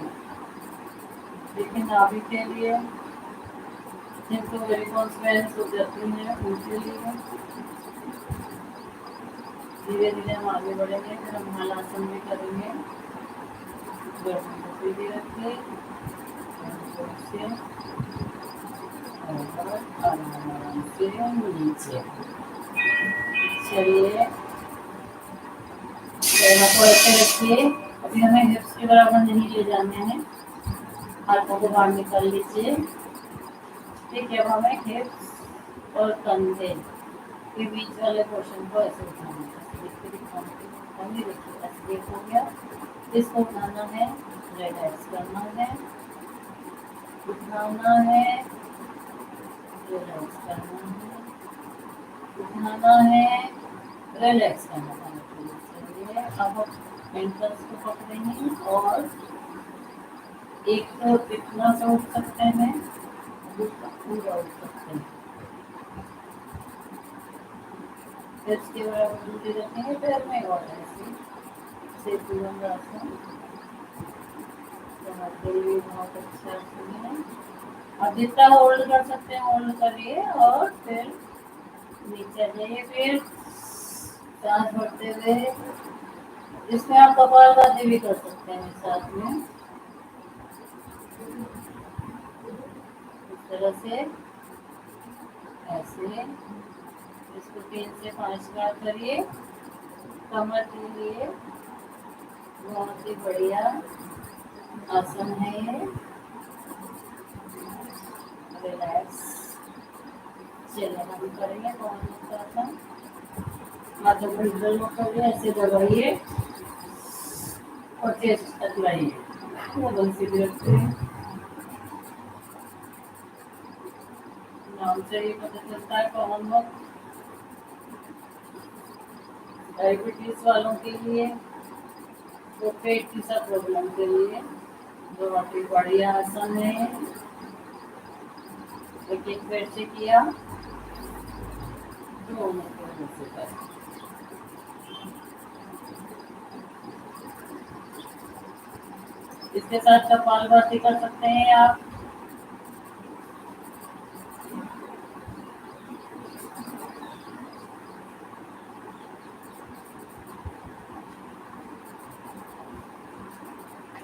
Speaker 1: लेकिन नाभि के लिए जिनको वेरिकोस वेन्स हो जाती हैं उनके लिए धीरे धीरे हम आगे बढ़ेंगे। फिर हम हलासन भी करेंगे। गर्दन को सीधी रखिए और आराम से नीचे। चलिए, पैरों को ऐसे रखिए। अभी हमें हिप्स के बराबर नहीं ले जाने हैं, हाथों को बाहर निकाल लीजिए। ठीक है, अब हमें हिप्स और कंधे के बीच वाले पोर्शन को ऐसे उठाना है। देखिए ऐसे हो गया। इसको उठाना है, रिलैक्स करना है, उठाना है, रिलैक्स करना है, उठाना है, रिलैक्स करना है। अब एंकल्स को पकड़ेंगे और एक तो इतना से उठ सकते हैं, दूसरा पूरा उठ सकते हैं। इसके बराबर दूरी रखेंगे पैर में और ऐसे बहुत अच्छा सुनिए। अब जितना होल्ड कर सकते हैं होल्ड करिए और फिर नीचे जाइए। फिर सांस भरते हुए, इसमें आप कपालभाति भी कर सकते हैं साथ में। इस तरह से ऐसे इसको 3 से 5 बार करिए। कमर के लिए बहुत ही बढ़िया आसन है ये। रिलैक्स। चलिए हम करेंगे कौन सा आसन। हाथों को इधर को करिए, ऐसे दबाइए और चेस्ट तक लाइए। गर्दन सीधी रखिए। नाम से ही पता चलता है कॉमन वक्त डायबिटीज वालों के लिए, तो पेट की सब प्रॉब्लम के लिए बहुत ही बढ़िया आसन है। एक एक पैर से किया, दोनों पैरों से कर। इसके साथ कपालभाति कर सकते हैं आप।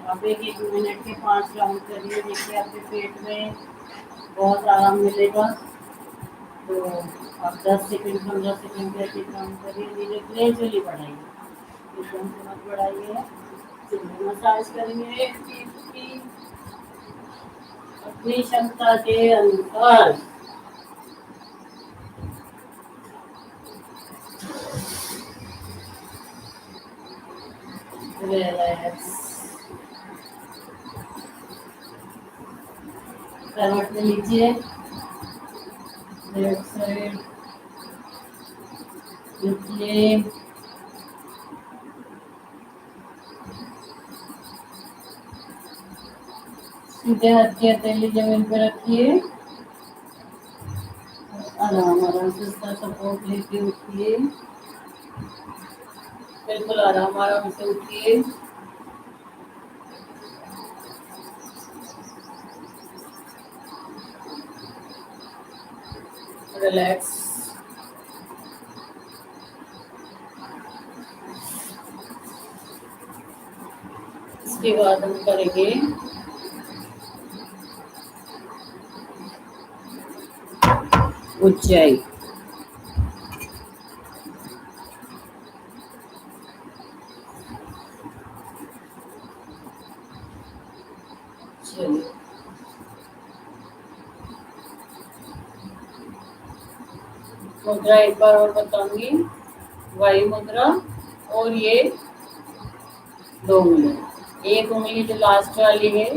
Speaker 1: आप एक 1 मिनट के 5 राउंड करिए। देखिए आपके पेट में बहुत आराम मिलेगा। तो आप 10 सेकंड 15 सेकंड के ऐसे काम करिए। धीरे ग्रेजुअली बढ़ाइए, एकदम से मत बढ़ाइए। चलिए मसाज करेंगे की अपनी क्षमता के अनुसार। रिलैक्स। करवट ले लीजिए, लेफ्ट साइड लिखिए, सीधे हाथ की हथेली जमीन पर रखिए, आराम आराम से इसका सपोर्ट लेके उठिए, बिल्कुल आराम आराम से उठिए, रिलैक्स। इसके बाद हम करेंगे ऊंचाई। चलिए, मुद्रा एक बार और बताऊंगी, वायु मुद्रा, और ये 2 उंगली, एक उंगली जो लास्ट वाली है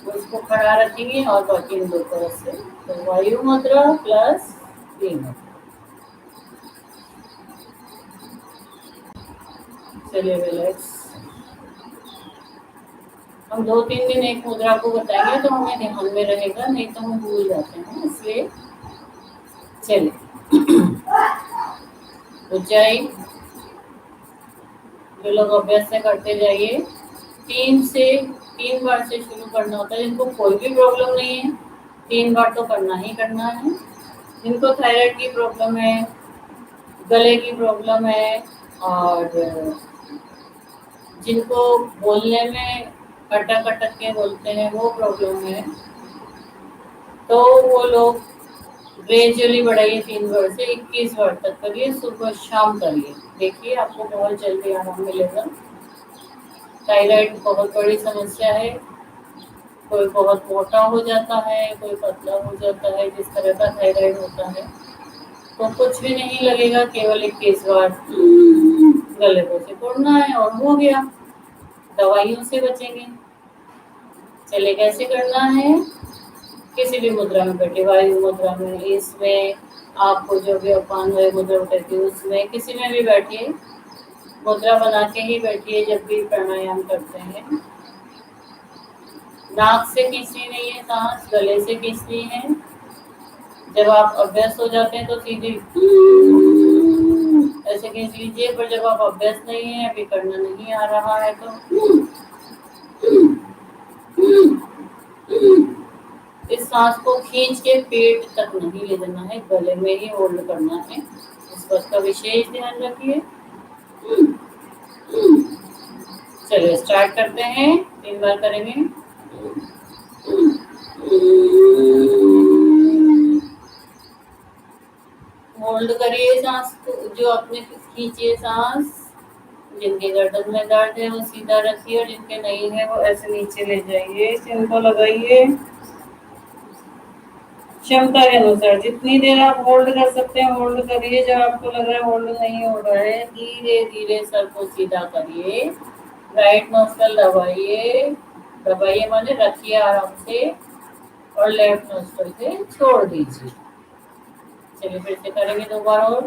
Speaker 1: उसको खड़ा रखेंगे और बाकी दो तरफ से, तो वायु मुद्रा प्लस ये मुद्रा। चलिए रिलैक्स। हम 2-3 दिन एक मुद्रा को बताएंगे तो हमें ध्यान में रहेगा, नहीं तो हम भूल जाते हैं, इसलिए चलिए। ऊंचाई जो लोग अभ्यास से करते जाइए, 3 बार से शुरू करना होता है। जिनको कोई भी प्रॉब्लम नहीं है 3 बार तो करना ही करना है। जिनको थायराइड की प्रॉब्लम है, गले की प्रॉब्लम है, और जिनको बोलने में अटक अटक के बोलते हैं वो प्रॉब्लम है, तो वो लोग ग्रेजुअली बढ़ाइए, 3 बार से 21 बार तक करिए, सुबह शाम करिए, देखिए आपको बहुत जल्दी आराम मिलेगा। थायराइड बहुत बड़ी समस्या है, कोई बहुत मोटा हो जाता है, कोई पतला हो जाता है, जिस तरह का थायराइड होता है तो कुछ भी नहीं लगेगा, केवल 21 बार गले को सिकुड़ना है और हो गया, दवाइयों से बचेंगे। चलिए कैसे करना है, किसी भी मुद्रा में बैठे, वायु मुद्रा में, इसमें आपको जो भी अपान वायु मुद्रा कहती है उसमें, किसी में भी बैठिए, मुद्रा बना के ही बैठिए जब भी प्राणायाम करते हैं। नाक से खींचनी नहीं है सांस, गले से खींचनी है। जब आप अभ्यस्त हो जाते हैं तो सीधे ऐसे खींच लीजिए, पर जब आप अभ्यस्त नहीं है, अभी करना नहीं आ रहा है, तो इस सांस को खींच के पेट तक नहीं ले जाना है, गले में ही होल्ड करना है। इस बात का विशेष ध्यान रखिए। चलिए स्टार्ट करते हैं, 3 बार करेंगे। होल्ड करिए सांस को, जो आपने खींचिए सांस। जिनके गर्दन में दर्द है वो सीधा रखिए, और जिनके नहीं है वो ऐसे नीचे ले जाइए, चिन को लगाइए। क्षमता के अनुसार जितनी देर आप होल्ड कर सकते हैं होल्ड करिए। जब आपको लग रहा है होल्ड नहीं हो रहा है, धीरे धीरे सर को सीधा करिए, राइट नोस्ट्रल दबाइए, दबाइए माने रखिए आराम से, और लेफ्ट नोस्ट्रल से छोड़ दीजिए। चलिए फिर से करेंगे 2 बार और।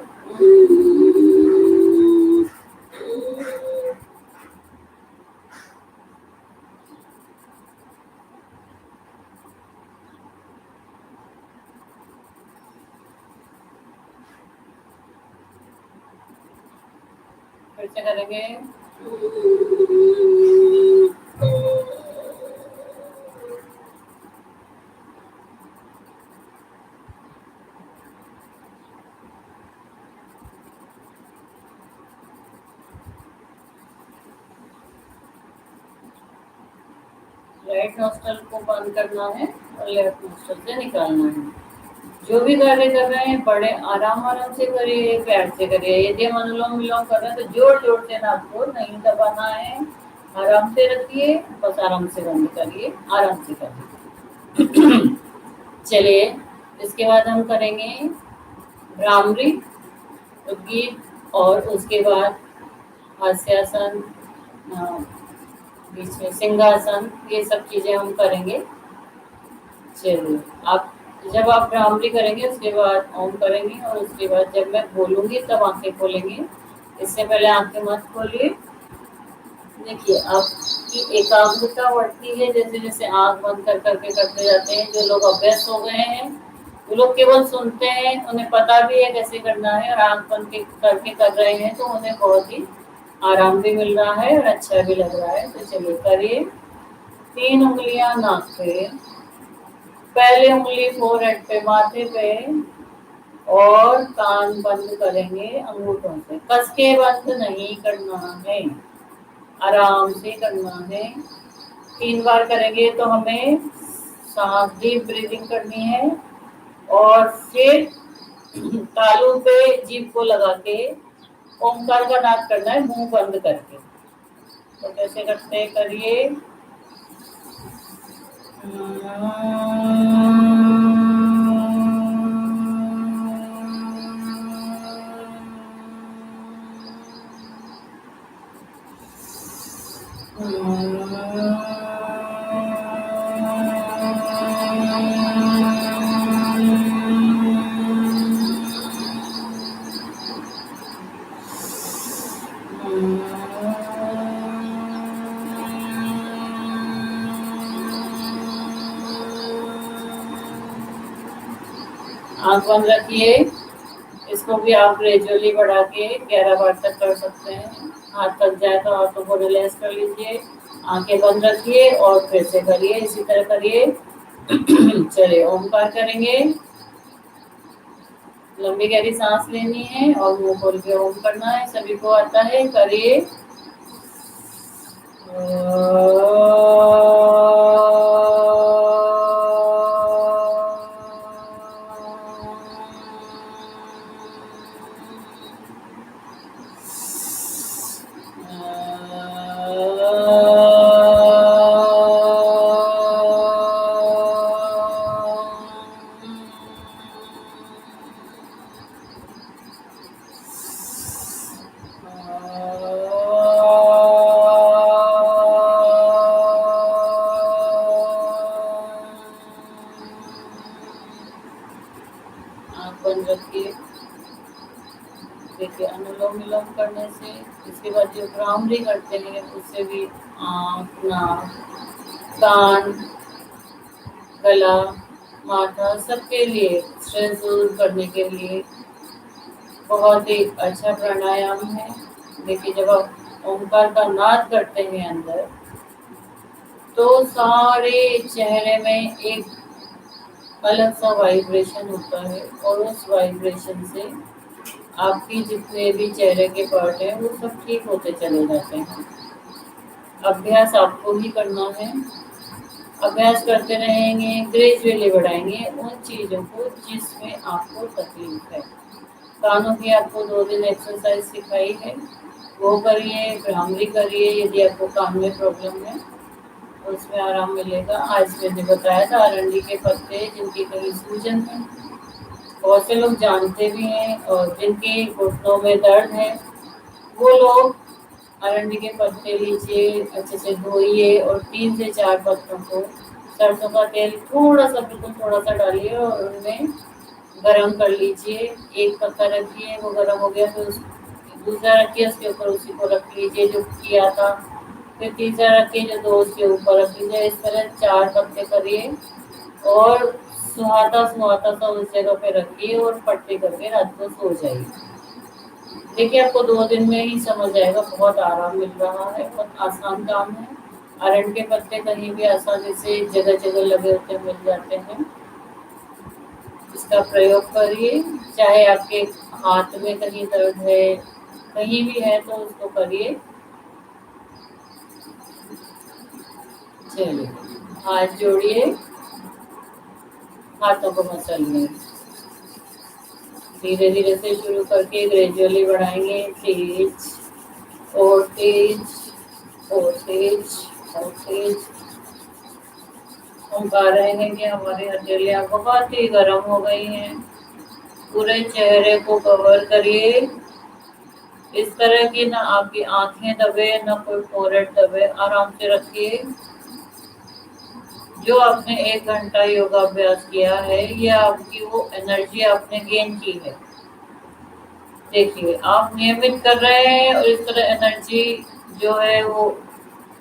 Speaker 1: फिर से करेंगे। राइट नोस्ट्रल को बंद करना है और लेफ्ट नोस्ट्रल से निकालना है। जो भी कार्य कर रहे हैं बड़े आराम आराम से करिए, प्यार से करिए। यदि हम अनुलोम विलोम कर रहे हैं तो जोर जोर से नाक को नहीं दबाना है, आराम से रखिए, बस आराम से बंद करिए, आराम से करिए। चलिए इसके बाद हम करेंगे भ्रामरी, उद्गीत, और उसके बाद हास्यासन, बीच में सिंहासन, ये सब चीजें हम करेंगे। चलिए, आप जब आप भ्रामरी करेंगे उसके बाद ओम करेंगे और उसके बाद जब मैं बोलूँगी तब आँखें खोलेंगे। इससे पहले आँखें मत खोलिए। देखिए, आपकी एकाग्रता बढ़ती है जैसे-जैसे आँख बंद कर के करते जाते हैं। जो लोग अभ्यस्त हो गए हैं, वो लोग केवल सुनते हैं, उन्हें पता भी है कैसे करना है और आँख बंद के करके कर रहे हैं तो उन्हें बहुत ही आराम भी मिल रहा है और अच्छा भी लग रहा है। तो चलिए करिए। 3 उँगलियाँ नाक पे, पहली उँगली फोरहेड पे, माथे पे और कान बंद करेंगे अंगूठों से। कस के बंद नहीं करना है, आराम से करना है। 3 बार करेंगे तो हमें सांस डीप ब्रीदिंग करनी है और फिर तालू पे जीभ को लगा के ओंकार का नाद करना है मुंह बंद करके। तो कैसे करते हैं, करिए। आँख बंद रखिए। इसको भी आप ग्रेजुअली बढ़ा के 11 बार तक कर सकते हैं। हाथ थक जाए तो हाथों को रिलैक्स कर लीजिए। आंखें बंद रखिए और फिर से करिए, इसी तरह करिए। चलिए, ओमकार करेंगे। लंबी गहरी सांस लेनी है और मुंह खोल के ओम करना है। सभी को आता है, करिए। आँख बंद रखिए। देखिए, अनुलोम विलोम करने से, इसके बाद जो भ्रामरी करते हैं उससे भी आँख, नाक, कान, गला, माथा सबके लिए स्ट्रेस दूर करने के लिए बहुत ही अच्छा प्राणायाम है। देखिए, जब आप ओंकार का नाद करते हैं अंदर, तो सारे चेहरे में एक अलग सा वाइब्रेशन होता है और उस वाइब्रेशन से आपकी जितने भी चेहरे के पार्ट हैं वो सब ठीक होते चले जाते हैं। अभ्यास आपको ही करना है। अभ्यास करते रहेंगे, ग्रेजुअली बढ़ाएंगे उन चीज़ों को जिसमें आपको तकलीफ है। कानों की आपको 2 दिन एक्सरसाइज सिखाई है, वो करिए। भ्रामरी करिए यदि आपको कान में प्रॉब्लम है, तो उसमें आराम मिलेगा। आज मैंने बताया था अरंडी के पत्ते, जिनकी कहीं सूजन है, बहुत से लोग जानते भी हैं, और जिनके घुटनों में दर्द है वो लोग अरंडी के पत्ते लीजिए, अच्छे से धोइए और 3 से 4 पत्तों को सरसों का तेल थोड़ा सा, बिल्कुल थोड़ा सा डालिए और उनमें गरम कर लीजिए। एक पत्ता रखिए, वो गरम हो गया, फिर दूसरा रखिए, उसके ऊपर उसी को रख लीजिए जो किया था, फिर तीसरा रखिए जो 2 उसके ऊपर रख लीजिए। इस तरह 4 पत्ते करिए और सुहाता-सुहाता सा उस जगह पे रखिए और पट्टी करके रात को सो जाइए। देखिए, आपको 2 दिन में ही समझ आएगा, बहुत आराम मिल रहा है, बहुत आसान काम है। अरंडी के पत्ते कहीं भी आसानी से जगह-जगह लगे होते हैं, मिल जाते हैं। इसका प्रयोग करिए, चाहे आपके हाथ में कहीं दर्द है, कहीं भी है तो उसको करिए। चलिए, हाथ जोड़िए, हाथों को मसलिए। धीरे धीरे से शुरू करके ग्रेजुअली बढ़ाएंगे। तेज और तेज और तेज और तेज। हम पा रहे हैं कि हमारी हथेलियाँ बहुत ही गर्म हो गई हैं। पूरे चेहरे को कवर करिए। इस तरह की ना आपकी आंखें दबे, ना कोई फोrehead दबे, आराम से रखिए। जो आपने 1 घंटा योगाभ्यास किया है, ये आपकी वो एनर्जी आपने गेन की है। देखिए, आप नियमित कर रहे हैं और इस तरह एनर्जी जो है वो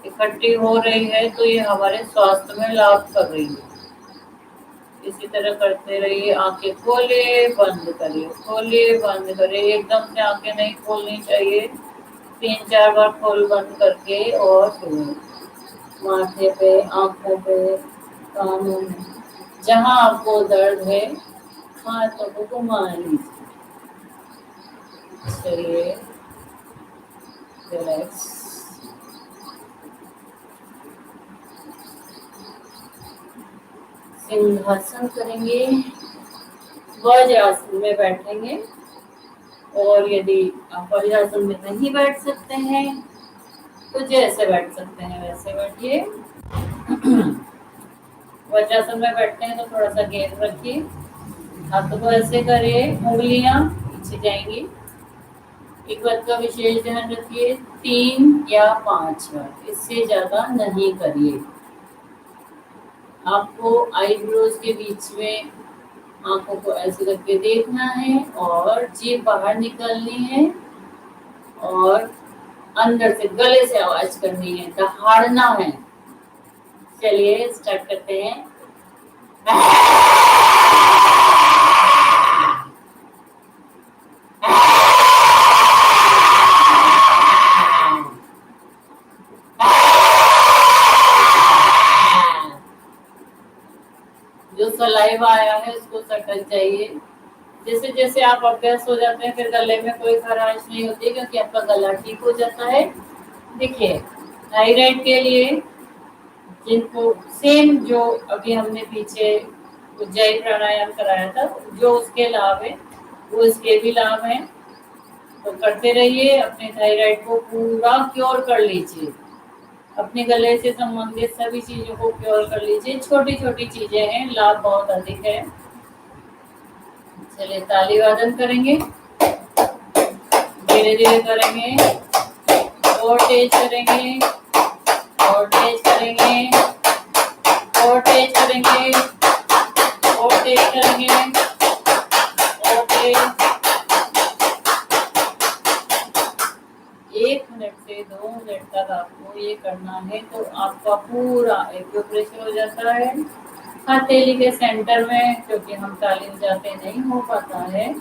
Speaker 1: इकट्ठी हो रही है, तो ये हमारे स्वास्थ्य में लाभ कर रही है। इसी तरह करते रहिए। आंखें खोलिए, बंद करिए, खोलिए, बंद करिए। एकदम से आंखें नहीं खोलनी चाहिए। 3-4 बार खोल बंद करके और सोइए। माथे पे, आंखों पे, कानों में, जहाँ आपको दर्द है हाथों को घुमा लीजिए। चलिए, रिलैक्स। सिंहासन करेंगे, वज्रासन में बैठेंगे। और यदि आप वज्रासन में नहीं बैठ सकते हैं तो जैसे बैठ सकते हैं वैसे बैठिए। वज्रासन में बैठते हैं तो थोड़ा सा गैप रखिए, हाथों को ऐसे करिए, उंगलियां पीछे जाएंगी। एक बात का विशेष ध्यान रखिए, 3 या 5 बार, इससे ज्यादा नहीं करिए। आपको आईब्रोज के बीच में आंखों को ऐसे करके देखना है और जीभ बाहर निकलनी है और अंदर से गले से आवाज करनी है, दहाड़ना है। चलिए स्टार्ट करते हैं। जो सलाइवा आया है उसको सटक जाइए। जैसे जैसे आप अभ्यास हो जाते हैं फिर गले में कोई खराश नहीं होती, क्योंकि आपका गला ठीक हो जाता है। देखिए, थायराइड के लिए जिनको सेम जो अभी हमने पीछे उज्जैन प्राणायाम कराया था, जो उसके लाभ है वो इसके भी लाभ हैं। तो करते रहिए, अपने थायराइड को पूरा क्योर कर लीजिए। अपने गले से संबंधित सभी चीजों को क्योर कर लीजिए। छोटी छोटी चीजें हैं, लाभ बहुत अधिक है। चलिए ताली वादन करेंगे, धीरे धीरे करेंगे, और तेज करेंगे, और तेज करेंगे, और तेज करेंगे, और तेज करेंगे, और तेज। 1 मिनट से 2 मिनट तक आपको ये करना है, तो आपका पूरा एक्यूप्रेशर हो जाता है हथेली के सेंटर में। क्योंकि हम ताली बजाते नहीं हो पाता है,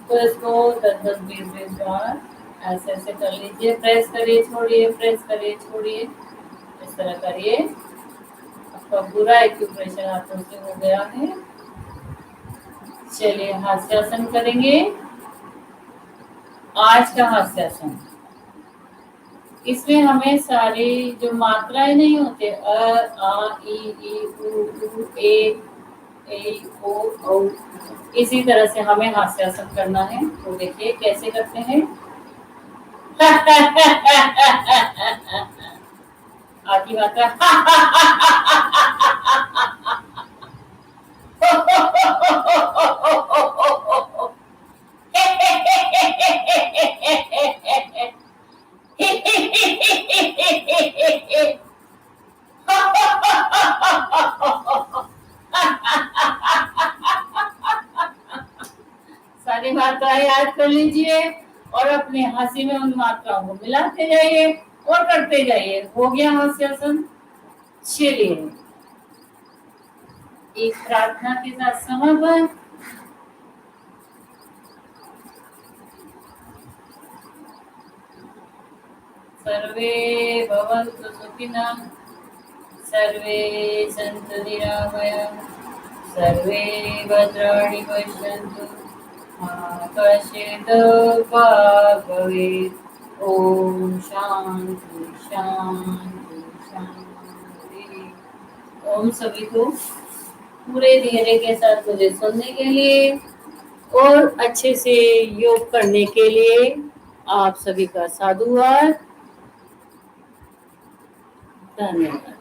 Speaker 1: तो इसको 10-10, 20-20 बार ऐसे ऐसे कर लीजिए। प्रेस करिए, छोड़िए, प्रेस करिए, छोड़िए, इस तरह करिए। आपका पूरा एक्यूप्रेशर हाथों से हो गया है। चलिए हास्यासन करेंगे। आज का हास्यासन, इसमें हमें सारी जो मात्राएं नहीं होते, अ, आ, ई, उ, ए, ओ, औ, इसी तरह से हमें हास्यासन करना है। तो देखिए कैसे करते हैं। आधी मात्रा। सारी मात्राएं याद कर लीजिए और अपने हंसी में उन मात्राओं को मिलाते जाइए और करते जाइए। हो गया हास्यासन। चलिए एक प्रार्थना के साथ समर्पण। सर्वे भवन्तु सुखिनः, सर्वे सन्तु निरामयाः, सर्वे भद्राणि पश्यन्तु मा कश्चित् भवेत्। ओम शांति शांति शांति। ओम सभी को पूरे धैर्य के साथ मुझे सुनने के लिए और अच्छे से योग करने के लिए आप सभी का साधुवाद, धन्यवाद।